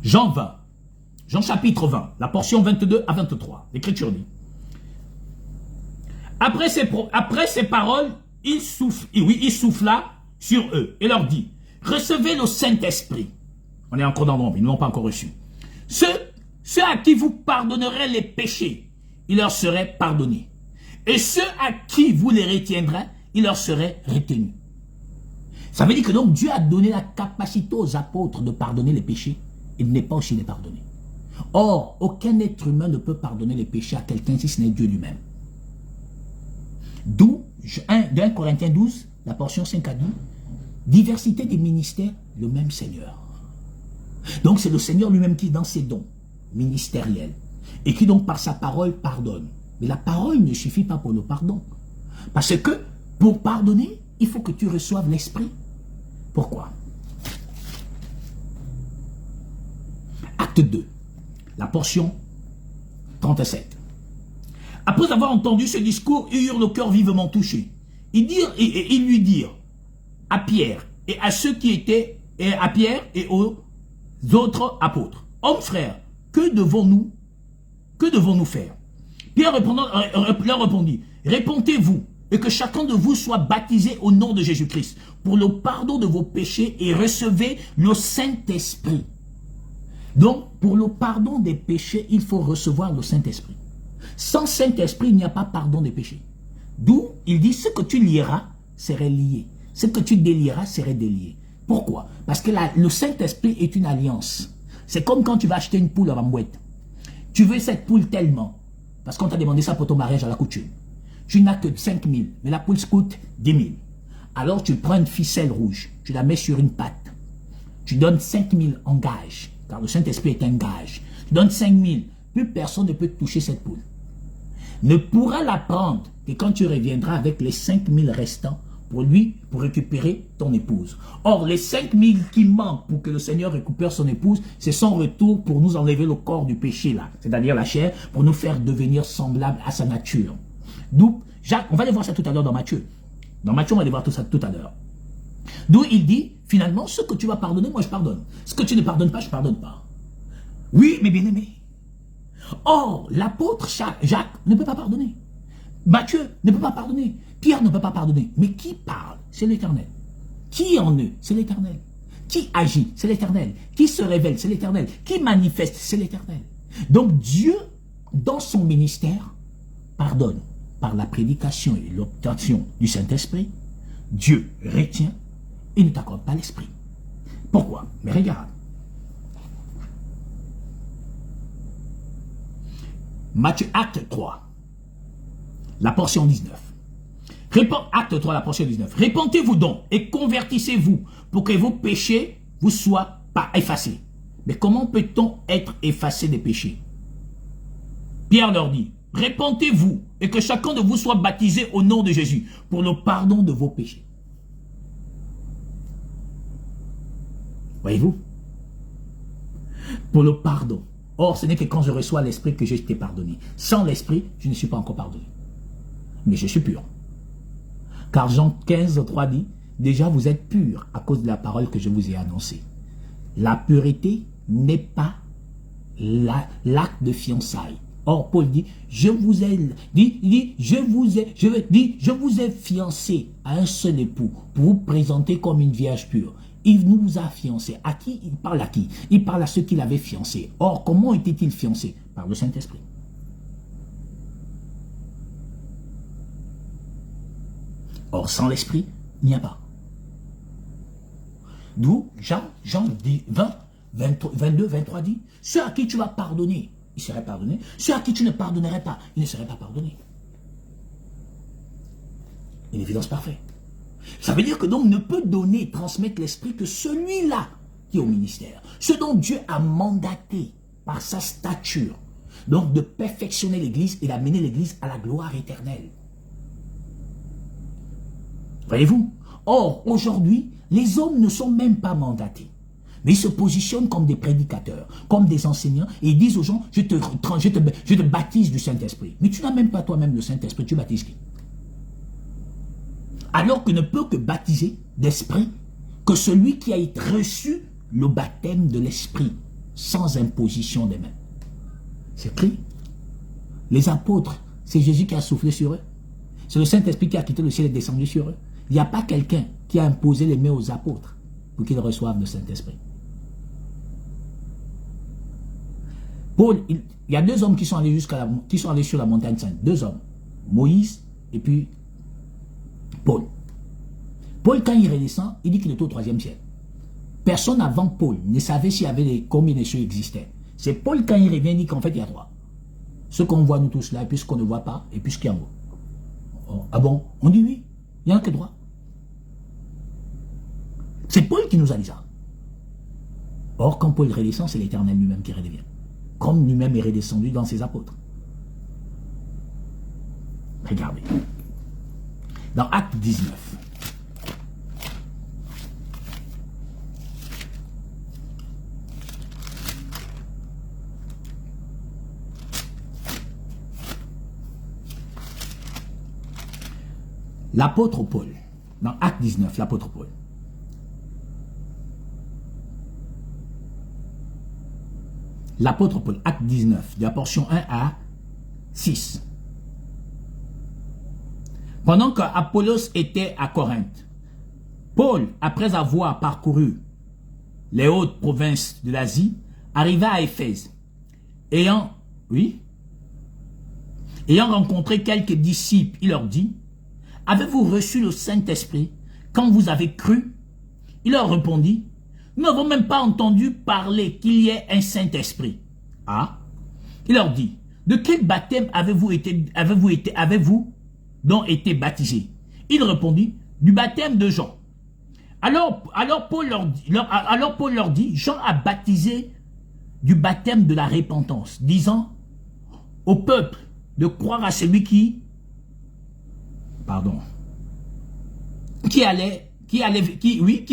A: Jean 20, Jean chapitre 20, la portion 22 à 23, l'Écriture dit, après ces paroles, il souffla sur eux et leur dit, recevez le Saint-Esprit. On est encore dans l'ombre, ils ne l'ont pas encore reçu. Ceux à qui vous pardonnerez les péchés, il leur serait pardonné. Et ceux à qui vous les retiendrez, il leur serait retenu. Ça veut dire que donc Dieu a donné la capacité aux apôtres de pardonner les péchés. Il n'est pas aussi les pardonner. Or, aucun être humain ne peut pardonner les péchés à quelqu'un si ce n'est Dieu lui-même. D'où, 1 Corinthiens 12, la portion 5 à 10, diversité des ministères, le même Seigneur. Donc c'est le Seigneur lui-même qui, dans ses dons ministériels, et qui donc par sa parole pardonne. Mais la parole ne suffit pas pour le pardon. Parce que pour pardonner, il faut que tu reçoives l'Esprit. Pourquoi? Acte 2, la portion 37. Après avoir entendu ce discours, ils eurent le cœur vivement touché. Ils lui dirent à Pierre et à ceux qui étaient, et à Pierre et aux autres apôtres, hommes frères, que devons-nous faire? Pierre leur répondit, répondez-vous et que chacun de vous soit baptisé au nom de Jésus-Christ pour le pardon de vos péchés et recevez le Saint-Esprit. Donc, pour le pardon des péchés, il faut recevoir le Saint-Esprit. Sans Saint-Esprit, il n'y a pas pardon des péchés. D'où il dit, ce que tu lieras serait lié. Ce que tu délieras serait délié. Pourquoi? Parce que le Saint-Esprit est une alliance. C'est comme quand tu vas acheter une poule à Bambouette. Tu veux cette poule tellement, parce qu'on t'a demandé ça pour ton mariage à la coutume. Tu n'as que 5 000, mais la poule coûte 10 000. Alors tu prends une ficelle rouge, tu la mets sur une patte. Tu donnes 5 000 en gage, car le Saint-Esprit est un gage. Tu donnes 5 000, plus personne ne peut toucher cette poule. Ne pourra la prendre que quand tu reviendras avec les 5 000 restants pour récupérer ton épouse. Or, les 5 000 qui manquent pour que le Seigneur récupère son épouse, c'est son retour pour nous enlever le corps du péché là, c'est-à-dire la chair, pour nous faire devenir semblables à sa nature. D'où, Jacques, on va aller voir ça tout à l'heure dans Matthieu. Dans Matthieu, on va aller voir tout ça tout à l'heure. D'où il dit, finalement, ce que tu vas pardonner, moi je pardonne. Ce que tu ne pardonnes pas, je ne pardonne pas. Oui, mais bien aimé. Or, l'apôtre Jacques ne peut pas pardonner. Matthieu ne peut pas pardonner. Pierre ne peut pas pardonner. Mais qui parle? C'est l'Éternel. Qui est en eux? C'est l'Éternel. Qui agit? C'est l'Éternel. Qui se révèle? C'est l'Éternel. Qui manifeste? C'est l'Éternel. Donc Dieu, dans son ministère, pardonne par la prédication et l'obtention du Saint-Esprit. Dieu retient et ne t'accorde pas l'Esprit. Pourquoi? Mais regarde. Matthieu, acte 3, la portion 19. Acte 3, la portion 19. Répentez-vous donc et convertissez-vous pour que vos péchés vous soient pas effacés. Mais comment peut-on être effacé des péchés? Pierre leur dit, répentez-vous et que chacun de vous soit baptisé au nom de Jésus pour le pardon de vos péchés. Voyez-vous? pour le pardon. Or, ce n'est que quand je reçois l'esprit que j'ai été pardonné. Sans l'esprit, je ne suis pas encore pardonné. Mais je suis pur. Car Jean 15, 3 dit, déjà vous êtes purs à cause de la parole que je vous ai annoncée. La pureté n'est pas l'acte de fiançailles. Or, Paul dit, je vous ai fiancé à un seul époux pour vous présenter comme une vierge pure. Il nous a fiancés. À qui? Il parle à qui? Il parle à ceux qu'il avait fiancés. Or, comment était-il fiancé? Par le Saint-Esprit. Or, sans l'Esprit, il n'y a pas. D'où Jean 22, 23 dit, ceux à qui tu vas pardonner, ils seraient pardonnés. Ceux à qui tu ne pardonnerais pas, ils ne seraient pas pardonnés. Une évidence parfaite. Ça veut dire que donc ne peut donner, transmettre l'esprit que celui-là qui est au ministère. Ce dont Dieu a mandaté par sa stature. Donc de perfectionner l'église et d'amener l'église à la gloire éternelle. Voyez-vous? Or, aujourd'hui, les hommes ne sont même pas mandatés. Mais ils se positionnent comme des prédicateurs, comme des enseignants, et ils disent aux gens, je te baptise du Saint-Esprit. Mais tu n'as même pas toi-même le Saint-Esprit, tu baptises qui? Alors que ne peut que baptiser d'esprit que celui qui a reçu le baptême de l'esprit, sans imposition des mains. C'est écrit. Les apôtres, c'est Jésus qui a soufflé sur eux. C'est le Saint-Esprit qui a quitté le ciel et descendu sur eux. Il n'y a pas quelqu'un qui a imposé les mains aux apôtres pour qu'ils reçoivent le Saint-Esprit. Paul, il y a deux hommes qui sont allés sur la montagne sainte. Deux hommes. Moïse et puis Paul. Paul, quand il redescend, il dit qu'il est au 3e ciel. Personne avant Paul ne savait s'il y avait combien de cieux existaient. C'est Paul, quand il revient, il dit qu'en fait, il y a 3. Ce qu'on voit nous tous là, et puis ce qu'on ne voit pas, et puis ce qui est en haut. Oh, ah bon? On dit oui. Il n'y en a que 3. C'est Paul qui nous a dit ça. Or, quand Paul redescend, c'est l'Éternel lui-même qui redevient. Comme lui-même est redescendu dans ses apôtres. Regardez. Dans Acte 19. L'apôtre Paul, dans Acte 19, l'apôtre Paul. L'apôtre Paul, Acte 19, de la portion 1 à 6. Pendant qu'Apollos était à Corinthe, Paul, après avoir parcouru les hautes provinces de l'Asie, arriva à Éphèse. Ayant rencontré quelques disciples, il leur dit, « Avez-vous reçu le Saint-Esprit quand vous avez cru ?» Il leur répondit, « Nous n'avons même pas entendu parler qu'il y ait un Saint-Esprit. » Ah, il leur dit, « De quel baptême avez-vous donc été baptisés ?» Il répondit, « Du baptême de Jean. » Alors Paul leur dit, « Jean a baptisé du baptême de la repentance, disant au peuple de croire à celui qui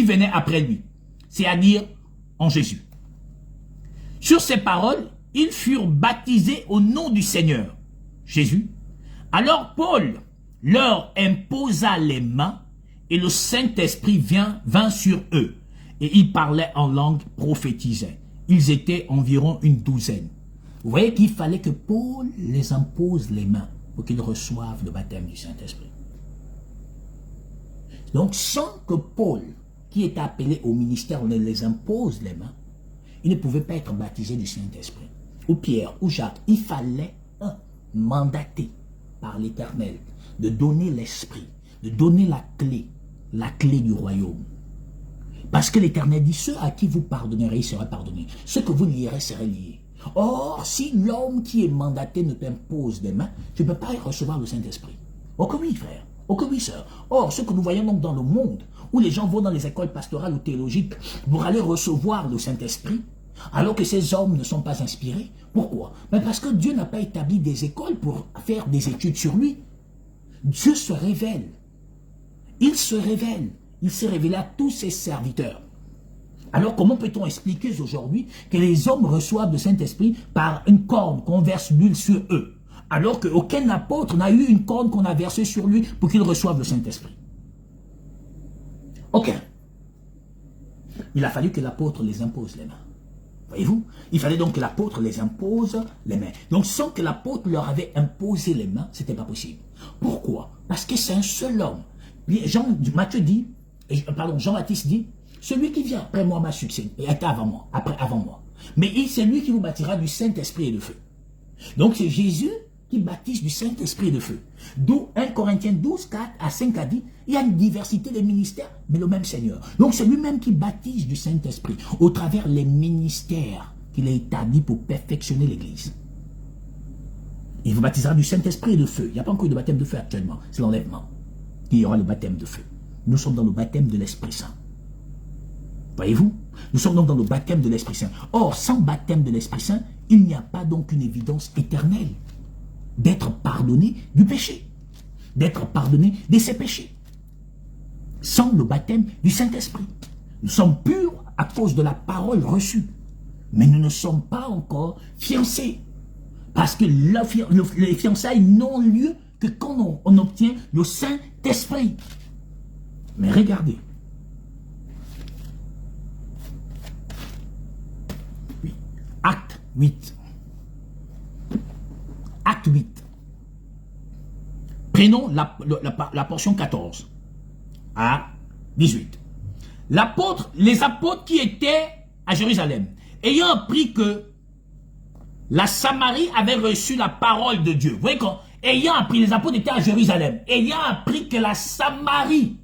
A: venait après lui, c'est-à-dire en Jésus. » Sur ces paroles, ils furent baptisés au nom du Seigneur, Jésus. Alors Paul leur imposa les mains et le Saint-Esprit vint sur eux. Et ils parlaient en langue, prophétisaient. Ils étaient environ une douzaine. Vous voyez qu'il fallait que Paul les impose les mains pour qu'ils reçoivent le baptême du Saint-Esprit. Donc sans que Paul, qui est appelé au ministère, ne les impose les mains, il ne pouvait pas être baptisé du Saint-Esprit. Ou Pierre, ou Jacques, il fallait mandaté par l'Éternel de donner l'Esprit, de donner la clé du royaume. Parce que l'Éternel dit, ceux à qui vous pardonnerez, ils seraient pardonnés. Ceux que vous lierez seraient liés. Or, si l'homme qui est mandaté ne t'impose des mains, tu ne peux pas recevoir le Saint-Esprit. Oh que oui, frère. Oh que oui, sœur. Or, ce que nous voyons donc dans le monde, où les gens vont dans les écoles pastorales ou théologiques pour aller recevoir le Saint-Esprit, alors que ces hommes ne sont pas inspirés. Pourquoi? Mais parce que Dieu n'a pas établi des écoles pour faire des études sur lui. Dieu se révèle. Il se révèle. Il s'est révélé à tous ses serviteurs. Alors comment peut-on expliquer aujourd'hui que les hommes reçoivent le Saint-Esprit par une corne qu'on verse l'huile sur eux, alors qu'aucun apôtre n'a eu une corne qu'on a versée sur lui pour qu'il reçoive le Saint-Esprit? Aucun. Il a fallu que l'apôtre les impose les mains. Voyez-vous? Il fallait donc que l'apôtre les impose les mains. Donc sans que l'apôtre leur avait imposé les mains, ce n'était pas possible. Pourquoi? Parce que c'est un seul homme. Matthieu dit, Jean-Baptiste dit, celui qui vient après moi m'a succédé, et était avant moi, avant moi. Mais c'est lui qui vous baptisera du Saint-Esprit et de feu. Donc c'est Jésus qui baptise du Saint-Esprit et de feu. D'où 1 Corinthiens 12, 4 à 5 a dit, il y a une diversité de ministères, mais le même Seigneur. Donc c'est lui-même qui baptise du Saint-Esprit, au travers les ministères qu'il a établis pour perfectionner l'Église. Il vous baptisera du Saint-Esprit et de feu. Il n'y a pas encore eu de baptême de feu actuellement, c'est l'enlèvement. Il y aura le baptême de feu. Nous sommes dans le baptême de l'Esprit Saint. Voyez-vous? Nous sommes donc dans le baptême de l'Esprit Saint. Or, sans baptême de l'Esprit Saint, il n'y a pas donc une évidence éternelle d'être pardonné du péché, d'être pardonné de ses péchés. Sans le baptême du Saint-Esprit. Nous sommes purs à cause de la parole reçue. Mais nous ne sommes pas encore fiancés. Parce que les fiançailles n'ont lieu que quand on obtient le Saint-Esprit. Mais regardez. Acte 8. Acte 8. Prenons la portion 14 à 18. Les apôtres qui étaient à Jérusalem, ayant appris que la Samarie avait reçu la parole de Dieu. Vous voyez, ayant appris, les apôtres étaient à Jérusalem, ayant appris que la Samarie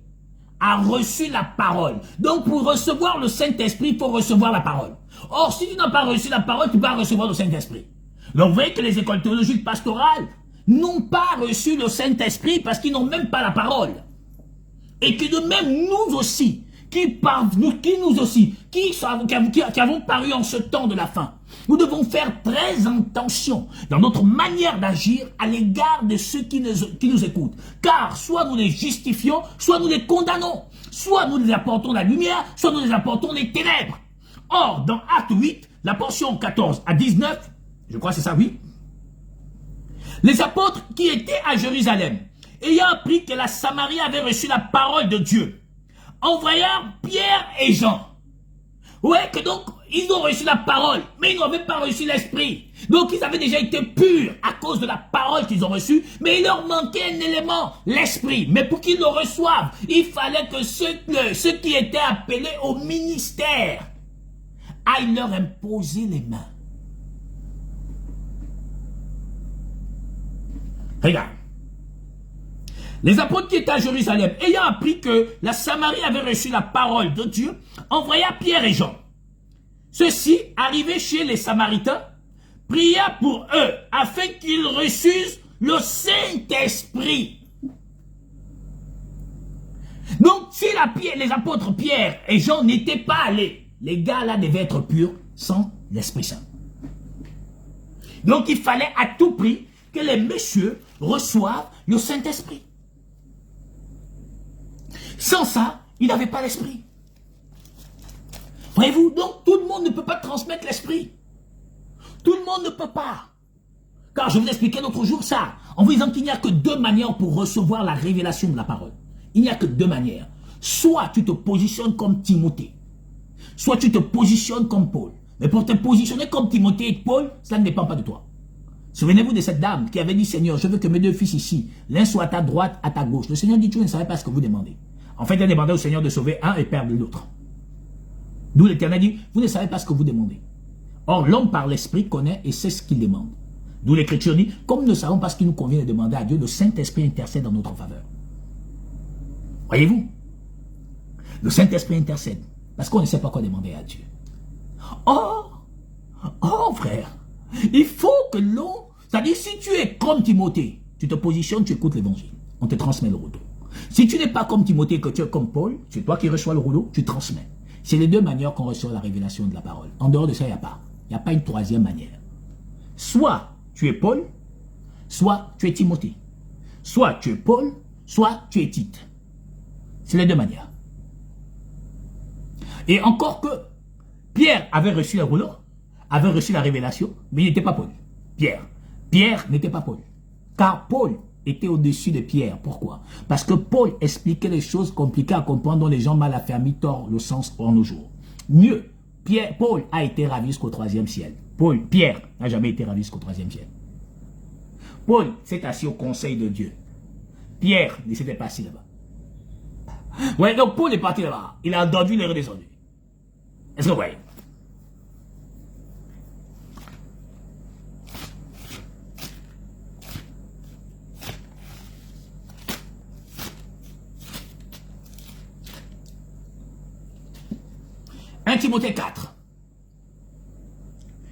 A: a reçu la parole. Donc pour recevoir le Saint-Esprit, il faut recevoir la parole. Or, si tu n'as pas reçu la parole, tu ne peux pas recevoir le Saint-Esprit. Donc vous voyez que les écoles théologiques pastorales n'ont pas reçu le Saint-Esprit parce qu'ils n'ont même pas la parole. Et que de même, nous aussi, qui avons paru en ce temps de la fin, nous devons faire très attention dans notre manière d'agir à l'égard de ceux qui nous écoutent. Car soit nous les justifions, soit nous les condamnons. Soit nous les apportons la lumière, soit nous les apportons les ténèbres. Or, dans Acte 8, la portion 14 à 19, je crois que c'est ça, oui. Les apôtres qui étaient à Jérusalem, ayant appris que la Samarie avait reçu la parole de Dieu, envoyèrent Pierre et Jean. Ouais, que donc, ils ont reçu la parole, mais ils n'avaient pas reçu l'esprit. Donc, ils avaient déjà été purs à cause de la parole qu'ils ont reçue, mais il leur manquait un élément, l'esprit. Mais pour qu'ils le reçoivent, il fallait que ceux qui étaient appelés au ministère aillent leur imposer les mains. Regarde. Les apôtres qui étaient à Jérusalem, ayant appris que la Samarie avait reçu la parole de Dieu, envoyèrent Pierre et Jean. Ceux-ci, arrivés chez les Samaritains, prièrent pour eux, afin qu'ils reçussent le Saint-Esprit. Donc, si les apôtres Pierre et Jean n'étaient pas allés, les gars là devaient être purs sans l'Esprit Saint. Donc, il fallait à tout prix que les messieurs reçoivent le Saint-Esprit. Sans ça, ils n'avaient pas l'Esprit. Voyez-vous, donc tout le monde ne peut pas transmettre l'Esprit. Tout le monde ne peut pas. Car je vous expliquais l'autre jour ça, en vous disant qu'il n'y a que deux manières pour recevoir la révélation de la parole. Il n'y a que deux manières. Soit tu te positionnes comme Timothée, soit tu te positionnes comme Paul. Mais pour te positionner comme Timothée et Paul, ça ne dépend pas de toi. Souvenez-vous de cette dame qui avait dit, Seigneur, je veux que mes deux fils ici, l'un soit à ta droite, à ta gauche. Le Seigneur dit, tu ne savais pas ce que vous demandez. En fait, elle demandait au Seigneur de sauver un et perdre l'autre. D'où l'Éternel dit, vous ne savez pas ce que vous demandez. Or, l'homme par l'Esprit connaît et sait ce qu'il demande. D'où l'Écriture dit, comme nous ne savons pas ce qu'il nous convient de demander à Dieu, le Saint-Esprit intercède en notre faveur. Voyez-vous? Le Saint-Esprit intercède parce qu'on ne sait pas quoi demander à Dieu. Oh frère, il faut que l'on... C'est-à-dire, si tu es comme Timothée, tu te positionnes, tu écoutes l'évangile. On te transmet le rouleau. Si tu n'es pas comme Timothée, que tu es comme Paul, c'est toi qui reçois le rouleau, tu transmets. C'est les deux manières qu'on reçoit la révélation de la parole. En dehors de ça, il n'y a pas. Il n'y a pas une troisième manière. Soit tu es Paul, soit tu es Timothée. Soit tu es Paul, soit tu es Tite. C'est les deux manières. Et encore que Pierre avait reçu le rouleau, avait reçu la révélation, mais il n'était pas Paul. Pierre n'était pas Paul. Car Paul était au-dessus de Pierre. Pourquoi? Parce que Paul expliquait les choses compliquées à comprendre dont les gens mal affermis tordent le sens en nos jours. Mieux, Paul a été ravi jusqu'au 3e ciel. Pierre n'a jamais été ravi jusqu'au 3e ciel. Paul s'est assis au conseil de Dieu. Pierre ne s'était pas assis là-bas. Ouais, donc Paul est parti là-bas. Il a entendu, il est redescendu. Est-ce que vous voyez? Timothée 4,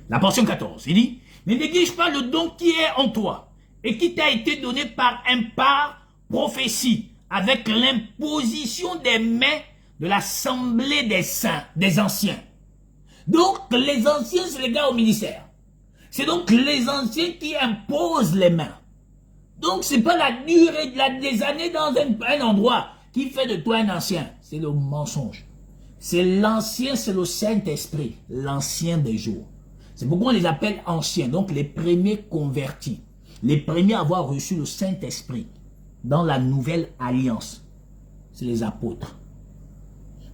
A: la portion 14, il dit, ne néglige pas le don qui est en toi et qui t'a été donné par prophétie, avec l'imposition des mains de l'assemblée des saints, des anciens. Donc les anciens, c'est les gars au ministère. C'est donc les anciens qui imposent les mains. Donc c'est pas la durée des années dans un endroit qui fait de toi un ancien. C'est le mensonge. C'est l'ancien, c'est le Saint-Esprit, l'ancien des jours. C'est pourquoi on les appelle anciens, donc les premiers convertis, les premiers à avoir reçu le Saint-Esprit dans la nouvelle alliance. C'est les apôtres.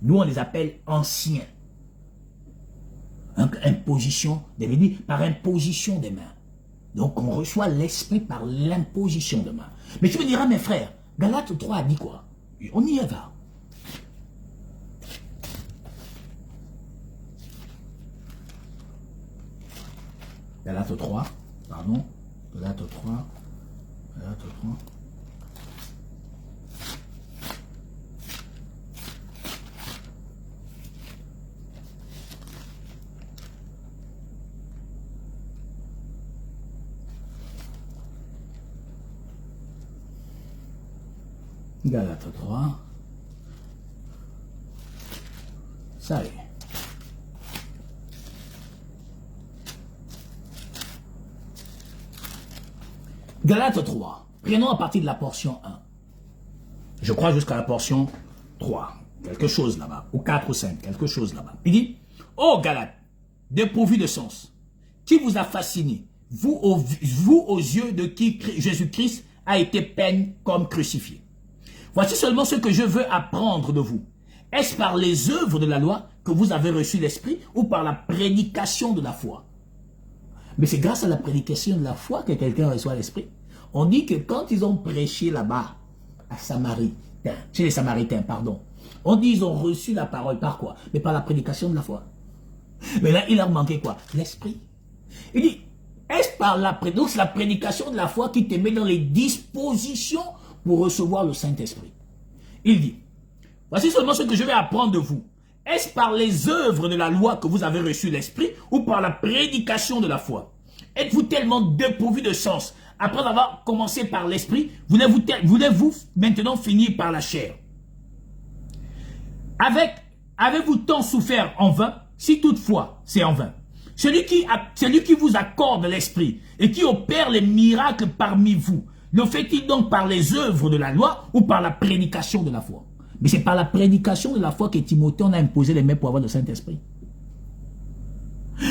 A: Nous, on les appelle anciens. Imposition, par imposition des mains. Donc, on reçoit l'Esprit par l'imposition des mains. Mais tu me diras, mes frères, Galates 3 a dit quoi? On y va. Galates 3, pardon, Galates 3, Galates 3. Galates 3. Ça y est. Galates 3. Prenons à partir de la portion 1. Je crois jusqu'à la portion 3. Quelque chose là-bas. Ou 4 ou 5. Quelque chose là-bas. Il dit, ô Galates, dépourvus de sens, qui vous a fasciné, vous aux yeux de qui Jésus-Christ a été peint comme crucifié. Voici seulement ce que je veux apprendre de vous. Est-ce par les œuvres de la loi que vous avez reçu l'Esprit ou par la prédication de la foi? Mais c'est grâce à la prédication de la foi que quelqu'un reçoit l'Esprit. On dit que quand ils ont prêché là-bas, chez les Samaritains, pardon, on dit qu'ils ont reçu la parole par quoi? Mais par la prédication de la foi. Mais là, il leur manquait quoi? L'Esprit. Il dit, est-ce par donc c'est la prédication de la foi qui te met dans les dispositions pour recevoir le Saint-Esprit? Il dit, voici seulement ce que je vais apprendre de vous. Est-ce par les œuvres de la loi que vous avez reçu l'Esprit ou par la prédication de la foi? Êtes-vous tellement dépourvu de sens après avoir commencé par l'Esprit? Voulez-vous maintenant finir par la chair? Avez-vous tant souffert en vain? Si toutefois c'est en vain. Celui qui vous accorde l'Esprit et qui opère les miracles parmi vous, le fait-il donc par les œuvres de la loi ou par la prédication de la foi? Mais c'est par la prédication de la foi que Timothée on a imposé les mains pour avoir le Saint-Esprit.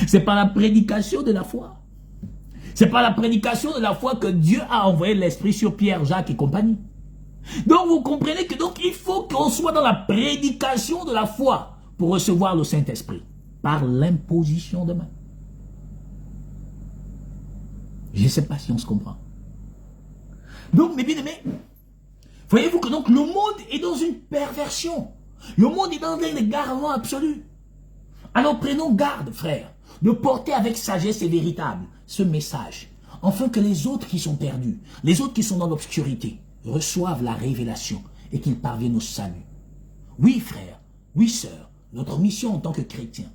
A: C'est par la prédication de la foi. C'est par la prédication de la foi que Dieu a envoyé l'Esprit sur Pierre, Jacques et compagnie. Donc vous comprenez que donc il faut qu'on soit dans la prédication de la foi pour recevoir le Saint-Esprit. Par l'imposition de main. Je ne sais pas si on se comprend. Donc mes bien-aimés, voyez-vous que donc le monde est dans une perversion. Le monde est dans un égarement absolu. Alors prenons garde, frères, de porter avec sagesse et véritable ce message, afin que les autres qui sont perdus, les autres qui sont dans l'obscurité, reçoivent la révélation et qu'ils parviennent au salut. Oui, frères, oui, sœurs, notre mission en tant que chrétiens,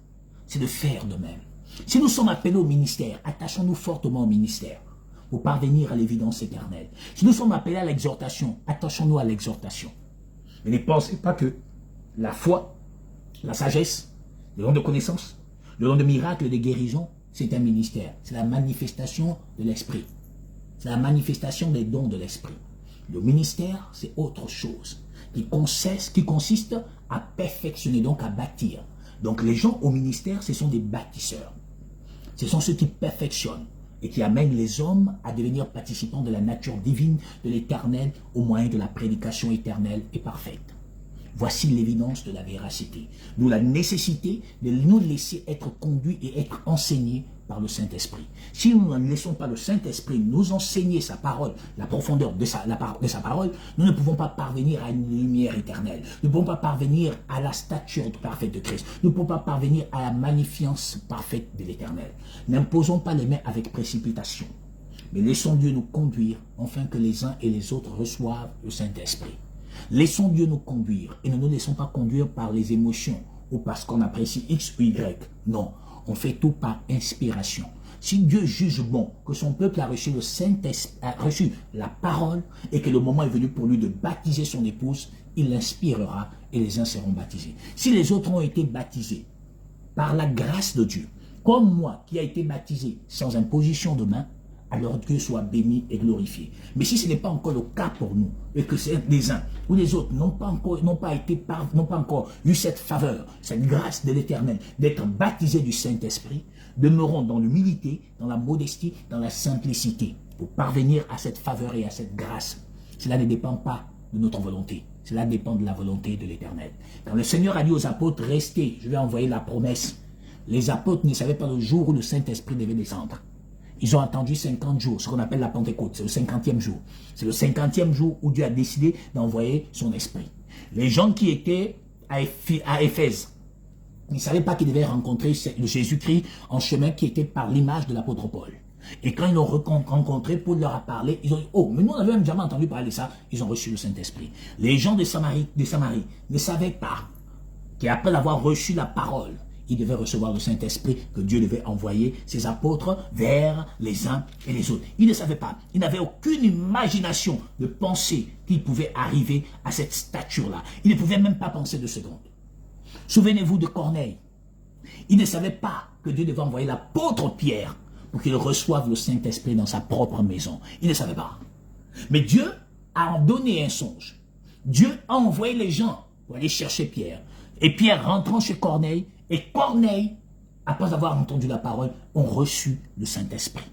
A: c'est de faire de même. Si nous sommes appelés au ministère, attachons-nous fortement au ministère pour parvenir à l'évidence éternelle. Si nous sommes appelés à l'exhortation, attachons-nous à l'exhortation. Mais ne pensez pas que la foi, la sagesse, le don de connaissance, le don de miracles et de guérison, c'est un ministère. C'est la manifestation de l'esprit. C'est la manifestation des dons de l'esprit. Le ministère, c'est autre chose qui consiste à perfectionner, donc à bâtir Donc les gens au ministère, ce sont des bâtisseurs. Ce sont ceux qui perfectionnent et qui amènent les hommes à devenir participants de la nature divine de l'Éternel au moyen de la prédication éternelle et parfaite. Voici l'évidence de la véracité. Nous, la nécessité de nous laisser être conduits et être enseignés par le Saint-Esprit. Si nous ne laissons pas le Saint-Esprit nous enseigner sa parole, la profondeur de sa parole, nous ne pouvons pas parvenir à une lumière éternelle. Nous ne pouvons pas parvenir à la stature parfaite de Christ. Nous ne pouvons pas parvenir à la magnificence parfaite de l'Éternel. N'imposons pas les mains avec précipitation, mais laissons Dieu nous conduire, afin que les uns et les autres reçoivent le Saint-Esprit. Laissons Dieu nous conduire et ne nous laissons pas conduire par les émotions ou parce qu'on apprécie X ou Y. Non, on fait tout par inspiration. Si Dieu juge bon que son peuple a reçu le Saint-Esprit, a reçu la parole et que le moment est venu pour lui de baptiser son épouse, il l'inspirera et les uns seront baptisés. Si les autres ont été baptisés par la grâce de Dieu, comme moi qui a été baptisé sans imposition de main, alors Dieu soit béni et glorifié. Mais si ce n'est pas encore le cas pour nous, et que c'est les uns ou les autres n'ont pas encore eu cette faveur, cette grâce de l'Éternel, d'être baptisés du Saint-Esprit, demeurons dans l'humilité, dans la modestie, dans la simplicité, pour parvenir à cette faveur et à cette grâce. Cela ne dépend pas de notre volonté, cela dépend de la volonté de l'Éternel. Quand le Seigneur a dit aux apôtres, restez, je vais envoyer la promesse, les apôtres ne savaient pas le jour où le Saint-Esprit devait descendre. Ils ont attendu 50 jours, ce qu'on appelle la Pentecôte, c'est le 50e jour. C'est le 50e jour où Dieu a décidé d'envoyer son esprit. Les gens qui étaient à Éphèse, ils ne savaient pas qu'ils devaient rencontrer le Jésus-Christ en chemin qui était par l'image de l'apôtre Paul. Et quand ils l'ont rencontré, Paul leur a parlé, ils ont dit, oh, mais nous on n'avait même jamais entendu parler de ça, ils ont reçu le Saint-Esprit. Les gens de Samarie ne savaient pas qu'après l'avoir reçu la parole, ils devaient recevoir le Saint-Esprit, que Dieu devait envoyer ses apôtres vers les uns et les autres. Ils ne savaient pas, ils n'avaient aucune imagination de penser qu'ils pouvaient arriver à cette stature-là. Ils ne pouvaient même pas penser 2 secondes. Souvenez-vous de Corneille. Il ne savait pas que Dieu devait envoyer l'apôtre Pierre pour qu'il reçoive le Saint-Esprit dans sa propre maison. Il ne savait pas. Mais Dieu a donné un songe. Dieu a envoyé les gens pour aller chercher Pierre. Et Pierre rentrant chez Corneille, et Corneille, après avoir entendu la parole, ont reçu le Saint-Esprit.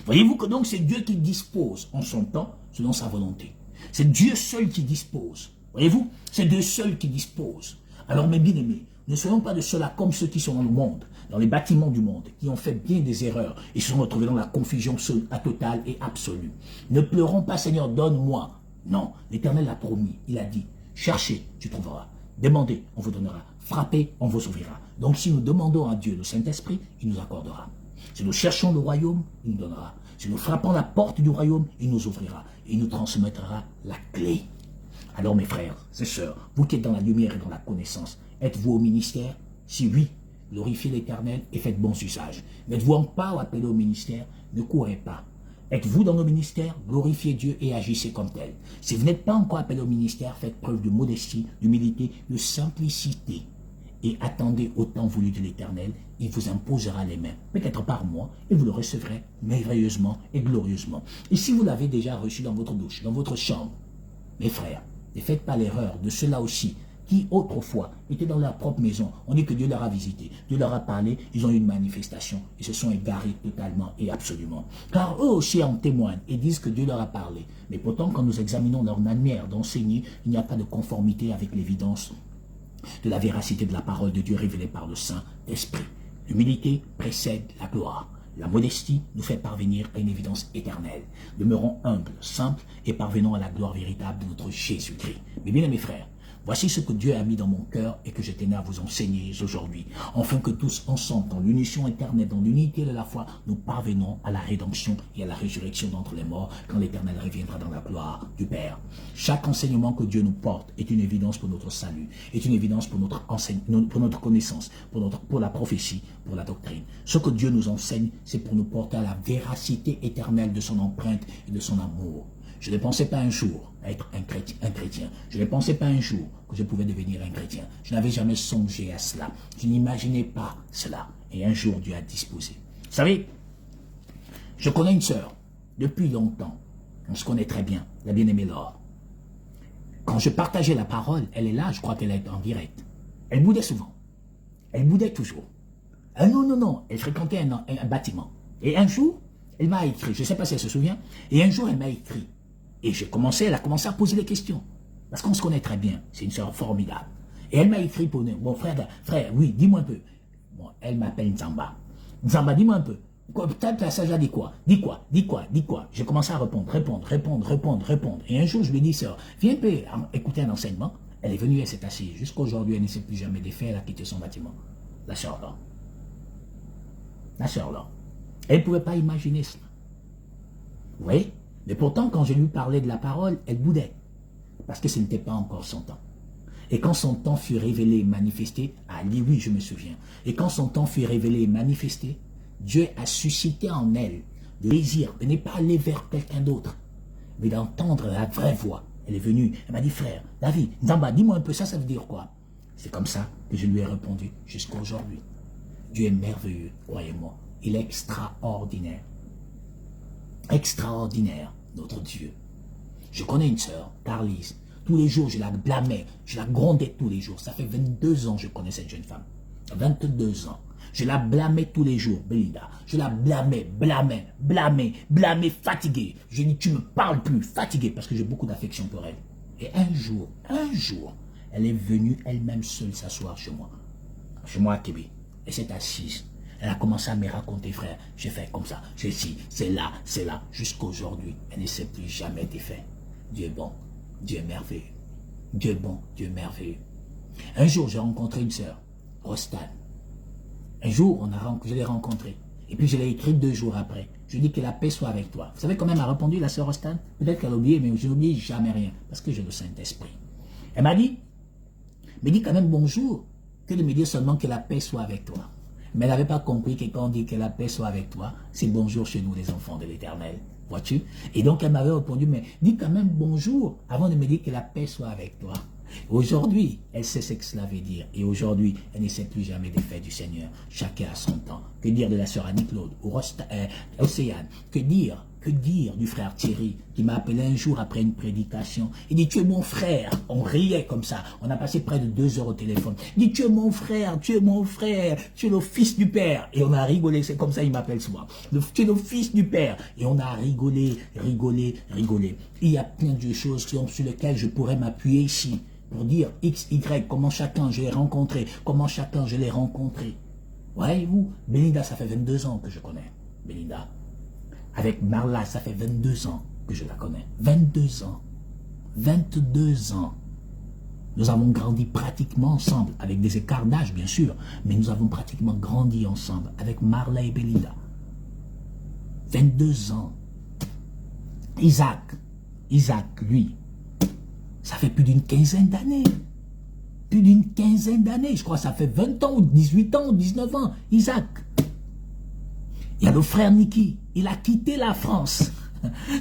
A: Voyez-vous que donc c'est Dieu qui dispose en son temps, selon sa volonté. C'est Dieu seul qui dispose. Voyez-vous, c'est Dieu seul qui dispose. Alors mes bien-aimés, ne soyons pas de ceux-là comme ceux qui sont dans le monde, dans les bâtiments du monde, qui ont fait bien des erreurs et se sont retrouvés dans la confusion totale et absolue. Ne pleurons pas, Seigneur, donne-moi. Non, l'Éternel a promis, il a dit, cherchez, tu trouveras. Demandez, on vous donnera. Frappez, on vous ouvrira. Donc si nous demandons à Dieu le Saint-Esprit, il nous accordera. Si nous cherchons le royaume, il nous donnera. Si nous frappons la porte du royaume, il nous ouvrira. Il nous transmettra la clé. Alors mes frères et sœurs, vous qui êtes dans la lumière et dans la connaissance, êtes-vous au ministère? Si oui, glorifiez l'Éternel et faites bon usage. N'êtes-vous encore appelé au ministère? Ne courez pas. Êtes-vous dans le ministère? Glorifiez Dieu et agissez comme tel. Si vous n'êtes pas encore appelé au ministère, faites preuve de modestie, d'humilité, de simplicité. Et attendez au temps voulu de l'Éternel, il vous imposera les mains, peut-être par moi, et vous le recevrez merveilleusement et glorieusement. Et si vous l'avez déjà reçu dans votre douche, dans votre chambre, mes frères, ne faites pas l'erreur de ceux-là aussi, qui autrefois étaient dans leur propre maison. On dit que Dieu leur a visité, Dieu leur a parlé, ils ont eu une manifestation, ils se sont égarés totalement et absolument. Car eux aussi en témoignent et disent que Dieu leur a parlé. Mais pourtant, quand nous examinons leur manière d'enseigner, il n'y a pas de conformité avec l'évidence de la véracité de la parole de Dieu révélée par le Saint-Esprit. L'humilité précède la gloire. La modestie nous fait parvenir à une évidence éternelle. Demeurons humbles, simples et parvenons à la gloire véritable de notre Jésus-Christ. Mais bien mes frères, voici ce que Dieu a mis dans mon cœur et que je tenais à vous enseigner aujourd'hui, afin que tous ensemble, dans l'unition éternelle, dans l'unité de la foi, nous parvenons à la rédemption et à la résurrection d'entre les morts quand l'Éternel reviendra dans la gloire du Père. Chaque enseignement que Dieu nous porte est une évidence pour notre salut, est une évidence pour notre connaissance, pour la prophétie, pour la doctrine. Ce que Dieu nous enseigne, c'est pour nous porter à la véracité éternelle de son empreinte et de son amour. Je ne pensais pas un jour être un chrétien. Je ne pensais pas un jour que je pouvais devenir un chrétien. Je n'avais jamais songé à cela. Je n'imaginais pas cela. Et un jour, Dieu a disposé. Vous savez, je connais une sœur depuis longtemps. On se connaît très bien, la bien-aimée Laure. Quand je partageais la parole, elle est là, je crois qu'elle est en direct. Elle boudait souvent. Elle boudait toujours. Ah non, non, non, elle fréquentait un bâtiment. Et un jour, elle m'a écrit, je ne sais pas si elle se souvient, et un jour, elle m'a écrit. Et elle a commencé à poser des questions. Parce qu'on se connaît très bien, c'est une sœur formidable. Et elle m'a écrit pour nous, bon frère, oui, dis-moi un peu. Bon, elle m'appelle Nzamba. Nzamba, dis-moi un peu. Peut-être la sage a dit quoi? Dis quoi? J'ai commencé à répondre. Et un jour, je lui ai dit, sœur, viens un peu écouter un enseignement. Elle est venue, elle s'est assise. Jusqu'à aujourd'hui, elle ne s'est plus jamais défait, elle a quitté son bâtiment. La sœur là. La sœur là. Elle ne pouvait pas imaginer cela. Oui, mais pourtant, quand je lui parlais de la parole, elle boudait. Parce que ce n'était pas encore son temps. Et quand son temps fut révélé et manifesté, oui, je me souviens. Et quand son temps fut révélé et manifesté, Dieu a suscité en elle le désir de ne pas aller vers quelqu'un d'autre, mais d'entendre la vraie voix. Elle est venue, elle m'a dit, frère, David, Nzamba, dis-moi un peu, ça veut dire quoi? C'est comme ça que je lui ai répondu jusqu'à aujourd'hui. Dieu est merveilleux, croyez-moi. Il est extraordinaire. Extraordinaire, notre Dieu. Je connais une sœur, Carlise. Tous les jours, je la blâmais, je la grondais tous les jours. Ça fait 22 ans que je connais cette jeune femme. 22 ans. Je la blâmais tous les jours, Belinda. Je la blâmais, fatiguée. Je dis, tu me parles plus, fatiguée, parce que j'ai beaucoup d'affection pour elle. Et un jour, elle est venue elle-même seule s'asseoir chez moi à Québec. Elle s'est assise. Elle a commencé à me raconter, frère, j'ai fait comme ça, j'ai ci, c'est là, jusqu'à aujourd'hui. Elle ne s'est plus jamais défait. Dieu est bon, Dieu est merveilleux. Dieu est bon, Dieu est merveilleux. Un jour, j'ai rencontré une sœur, Rostan. Un jour, je l'ai rencontrée. Et puis, je l'ai écrite 2 jours après. Je dis que la paix soit avec toi. Vous savez comment elle m'a répondu, la sœur Rostan? Peut-être qu'elle a oublié, mais je n'oublie jamais rien. Parce que j'ai le Saint-Esprit. Elle m'a dit, mais dis quand même bonjour, que de me dire seulement que la paix soit avec toi. Mais elle n'avait pas compris que quand on dit que la paix soit avec toi, c'est bonjour chez nous les enfants de l'Éternel. Vois-tu? Et donc elle m'avait répondu, mais dis quand même bonjour avant de me dire que la paix soit avec toi. Aujourd'hui, elle sait ce que cela veut dire. Et aujourd'hui, elle ne sait plus jamais des faits du Seigneur. Chacun a son temps. Que dire de la sœur Annie-Claude ou Océane? Que dire du frère Thierry qui m'a appelé un jour après une prédication? Il dit, tu es mon frère. On riait comme ça. On a passé près de 2 heures au téléphone. Il dit, tu es mon frère, tu es le fils du Père. Et on a rigolé, c'est comme ça il m'appelle souvent. Tu es le fils du Père. Et on a rigolé. Il y a plein de choses sur lesquelles je pourrais m'appuyer ici pour dire X, Y, comment chacun je l'ai rencontré, Voyez-vous, Belinda, ça fait 22 ans que je connais. Belinda. Avec Marla, ça fait 22 ans que je la connais. 22 ans. 22 ans. Nous avons grandi pratiquement ensemble, avec des écarts d'âge, bien sûr, mais nous avons pratiquement grandi ensemble, avec Marla et Belinda. 22 ans. Isaac, lui, ça fait plus d'une quinzaine d'années. Je crois que ça fait 20 ans, ou 18 ans, ou 19 ans. Isaac. Il y a le frère Niki. Il a quitté la France.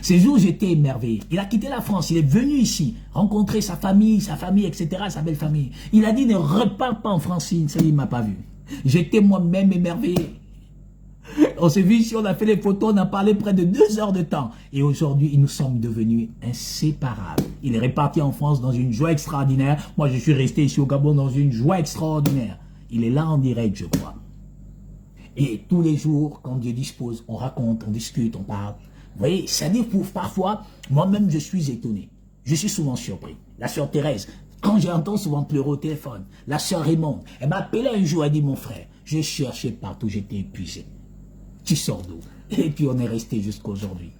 A: Ces jours, j'étais émerveillé. Il a quitté la France. Il est venu ici, rencontrer sa famille, etc., sa belle famille. Il a dit, ne repars pas en France. Il ne m'a pas vu. J'étais moi-même émerveillé. On s'est vu ici, on a fait les photos, on a parlé près de 2 heures de temps. Et aujourd'hui, nous sommes devenus inséparables. Il est reparti en France dans une joie extraordinaire. Moi, je suis resté ici au Gabon dans une joie extraordinaire. Il est là en direct, je crois. Et tous les jours, quand Dieu dispose, on raconte, on discute, on parle. Vous voyez, ça dit pour parfois, moi-même, je suis étonné. Je suis souvent surpris. La sœur Thérèse, quand j'entends souvent pleurer au téléphone, la sœur Raymond, elle m'a appelé un jour, elle dit, mon frère, je cherchais partout, j'étais épuisé. Tu sors d'où? Et puis on est resté jusqu'à aujourd'hui.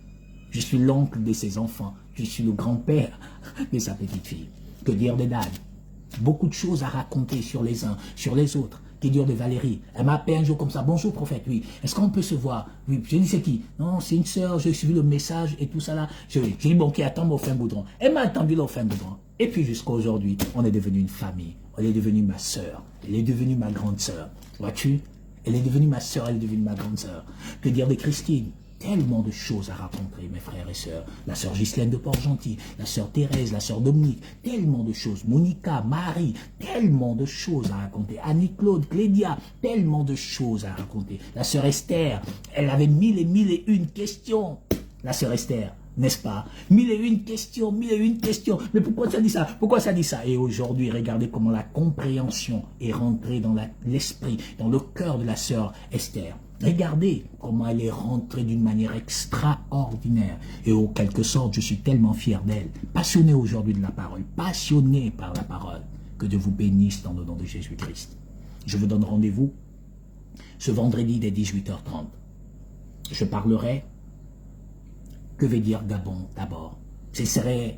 A: Je suis l'oncle de ses enfants. Je suis le grand-père de sa petite fille. Que dire de Dan? Beaucoup de choses à raconter sur les uns, sur les autres. Que dire de Valérie? Elle m'a appelé un jour comme ça. Bonjour prophète, oui. Est-ce qu'on peut se voir? Oui. Je dis c'est qui? Non, c'est une sœur, j'ai suivi le message et tout ça là. J'ai dit bon, ok, attends-moi au fin goudron. Elle m'a attendu là au fin goudron. Et puis jusqu'à aujourd'hui, on est devenu une famille. Elle est devenue ma sœur. Elle est devenue ma grande sœur. Vois-tu? Elle est devenue ma sœur, elle est devenue ma grande sœur. Que dire de Christine? Tellement de choses à raconter, mes frères et sœurs. La sœur Ghislaine de Port-Gentil, la sœur Thérèse, la sœur Dominique, tellement de choses. Monica, Marie, tellement de choses à raconter. Annie-Claude, Clédia, tellement de choses à raconter. La sœur Esther, elle avait 1000 et 1001 questions. La sœur Esther, N'est-ce pas? Mille et une questions, mille et une questions. Mais pourquoi ça dit ça? Pourquoi ça dit ça? Et aujourd'hui, regardez comment la compréhension est rentrée dans l'esprit, dans le cœur de la sœur Esther. Regardez comment elle est rentrée d'une manière extraordinaire. Et en quelque sorte, je suis tellement fier d'elle. Passionné aujourd'hui de la parole, passionné par la parole. Que Dieu vous bénisse dans le nom de Jésus-Christ. Je vous donne rendez-vous ce vendredi dès 18h30. Je parlerai, que veut dire Gabon d'abord? Ce serait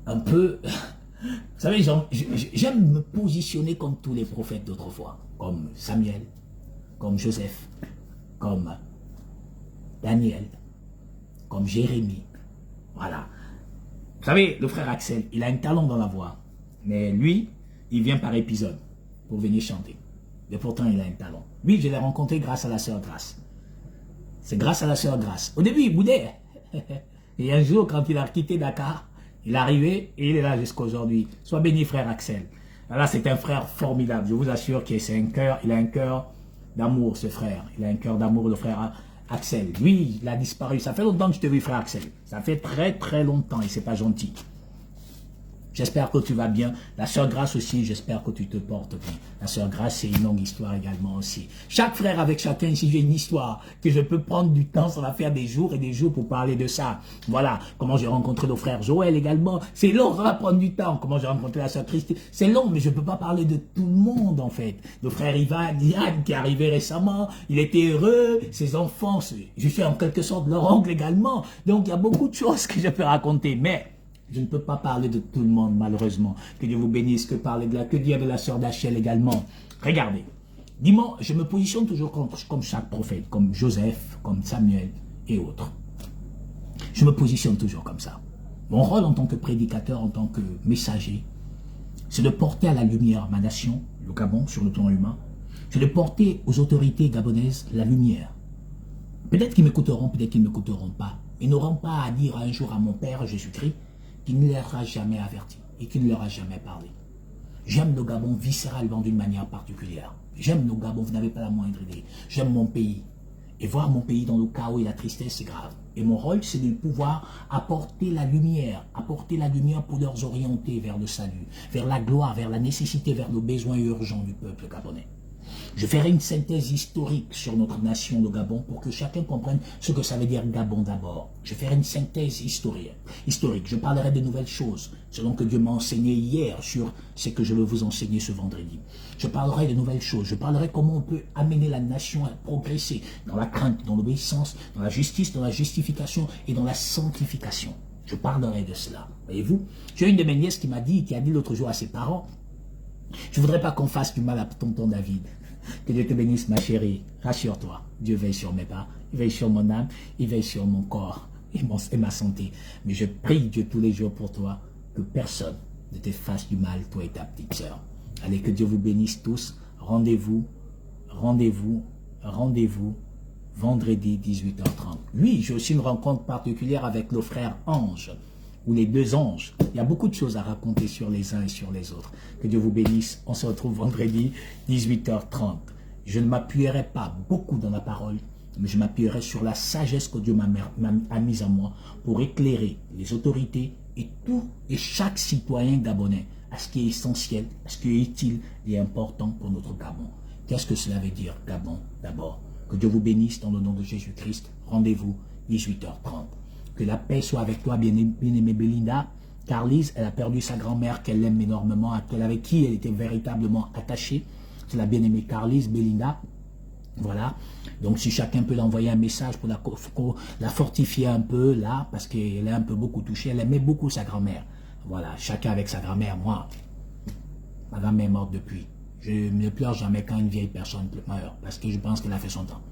A: un peu... Vous savez, j'aime me positionner comme tous les prophètes d'autrefois, comme Samuel, comme Joseph, comme Daniel, comme Jérémie. Voilà. Vous savez, le frère Axel, il a un talent dans la voix, mais lui, il vient par épisode pour venir chanter. Et pourtant, il a un talent. Lui, je l'ai rencontré grâce à la sœur Grâce. C'est grâce à la sœur Grâce. Au début, il boudait. Et un jour, quand il a quitté Dakar, il est arrivé et il est là jusqu'à aujourd'hui. Sois béni, frère Axel. Là, c'est un frère formidable. Je vous assure qu'il a un cœur d'amour, ce frère. Il a un cœur d'amour, le frère Axel. Lui, il a disparu. Ça fait longtemps que je te vu, frère Axel. Ça fait très, très longtemps et c'est pas gentil. J'espère que tu vas bien. La sœur Grâce aussi, j'espère que tu te portes bien. La sœur Grâce, c'est une longue histoire également aussi. Chaque frère avec chacun, ici, j'ai une histoire que je peux prendre du temps. Ça va faire des jours et des jours pour parler de ça. Voilà. Comment j'ai rencontré le frère Joël également. C'est long, ça va prendre du temps. Comment j'ai rencontré la sœur Christine. C'est long, mais je ne peux pas parler de tout le monde, en fait. Le frère Yann, qui est arrivé récemment, il était heureux. Ses enfants, je suis en quelque sorte leur oncle également. Donc, il y a beaucoup de choses que je peux raconter. Mais je ne peux pas parler de tout le monde, malheureusement. Que Dieu vous bénisse, que dire de la sœur d'Achel également. Regardez, dis-moi, je me positionne toujours comme chaque prophète, comme Joseph, comme Samuel et autres. Je me positionne toujours comme ça. Mon rôle en tant que prédicateur, en tant que messager, c'est de porter à la lumière ma nation, le Gabon, sur le plan humain. C'est de porter aux autorités gabonaises la lumière. Peut-être qu'ils m'écouteront, peut-être qu'ils ne m'écouteront pas. Ils n'auront pas à dire un jour à mon Père Jésus-Christ qu'il ne leur a jamais averti et qu'il ne leur a jamais parlé. J'aime le Gabon viscéralement d'une manière particulière. J'aime le Gabon, vous n'avez pas la moindre idée. J'aime mon pays. Et voir mon pays dans le chaos et la tristesse, c'est grave. Et mon rôle, c'est de pouvoir apporter la lumière pour leur orienter vers le salut, vers la gloire, vers la nécessité, vers le besoin urgent du peuple gabonais. Je ferai une synthèse historique sur notre nation, le Gabon, pour que chacun comprenne ce que ça veut dire Gabon d'abord. Je ferai une synthèse historique. Je parlerai de nouvelles choses, selon que Dieu m'a enseigné hier sur ce que je veux vous enseigner ce vendredi. Je parlerai de nouvelles choses. Je parlerai comment on peut amener la nation à progresser dans la crainte, dans l'obéissance, dans la justice, dans la justification et dans la sanctification. Je parlerai de cela. Voyez-vous, j'ai une de mes nièces qui a dit l'autre jour à ses parents, je ne voudrais pas qu'on fasse du mal à tonton David. Que Dieu te bénisse, ma chérie. Rassure-toi. Dieu veille sur mes pas. Il veille sur mon âme. Il veille sur mon corps et ma santé. Mais je prie Dieu tous les jours pour toi que personne ne te fasse du mal, toi et ta petite sœur. Allez, que Dieu vous bénisse tous. Rendez-vous vendredi 18h30. Oui, j'ai aussi une rencontre particulière avec le frère Ange, ou les deux anges. Il y a beaucoup de choses à raconter sur les uns et sur les autres. Que Dieu vous bénisse. On se retrouve vendredi 18h30. Je ne m'appuierai pas beaucoup dans la parole, mais je m'appuierai sur la sagesse que Dieu a mise en moi pour éclairer les autorités et tout et chaque citoyen gabonais à ce qui est essentiel, à ce qui est utile et important pour notre Gabon. Qu'est-ce que cela veut dire, Gabon, d'abord? Que Dieu vous bénisse dans le nom de Jésus-Christ. Rendez-vous 18h30. Que la paix soit avec toi, bien-aimée Belinda. Carlise, elle a perdu sa grand-mère qu'elle aime énormément, avec qui elle était véritablement attachée. C'est la bien-aimée Carlise, Belinda. Voilà. Donc, si chacun peut l'envoyer un message pour la fortifier un peu, là, parce qu'elle est un peu beaucoup touchée. Elle aimait beaucoup sa grand-mère. Voilà. Chacun avec sa grand-mère. Moi, ma grand-mère est morte depuis. Je ne pleure jamais quand une vieille personne meurt, parce que je pense qu'elle a fait son temps.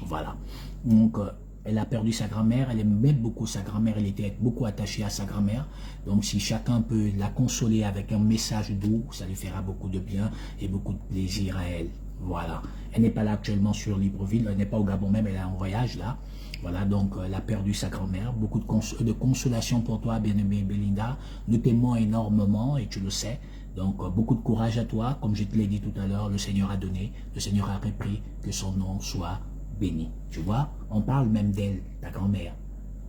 A: Voilà. Donc, elle a perdu sa grand-mère, elle aimait beaucoup sa grand-mère, elle était beaucoup attachée à sa grand-mère. Donc si chacun peut la consoler avec un message doux, ça lui fera beaucoup de bien et beaucoup de plaisir à elle. Voilà. Elle n'est pas là actuellement sur Libreville, elle n'est pas au Gabon même, elle est en voyage là. Voilà, donc elle a perdu sa grand-mère. Beaucoup de consolation pour toi, bien-aimée Belinda. Nous t'aimons énormément et tu le sais. Donc beaucoup de courage à toi. Comme je te l'ai dit tout à l'heure, le Seigneur a donné, le Seigneur a repris, que son nom soit béni. Tu vois, on parle même d'elle, ta grand-mère.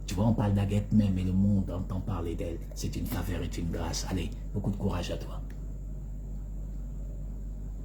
A: Tu vois, on parle d'Aguette même et le monde entend parler d'elle. C'est une faveur et une grâce. Allez, beaucoup de courage à toi.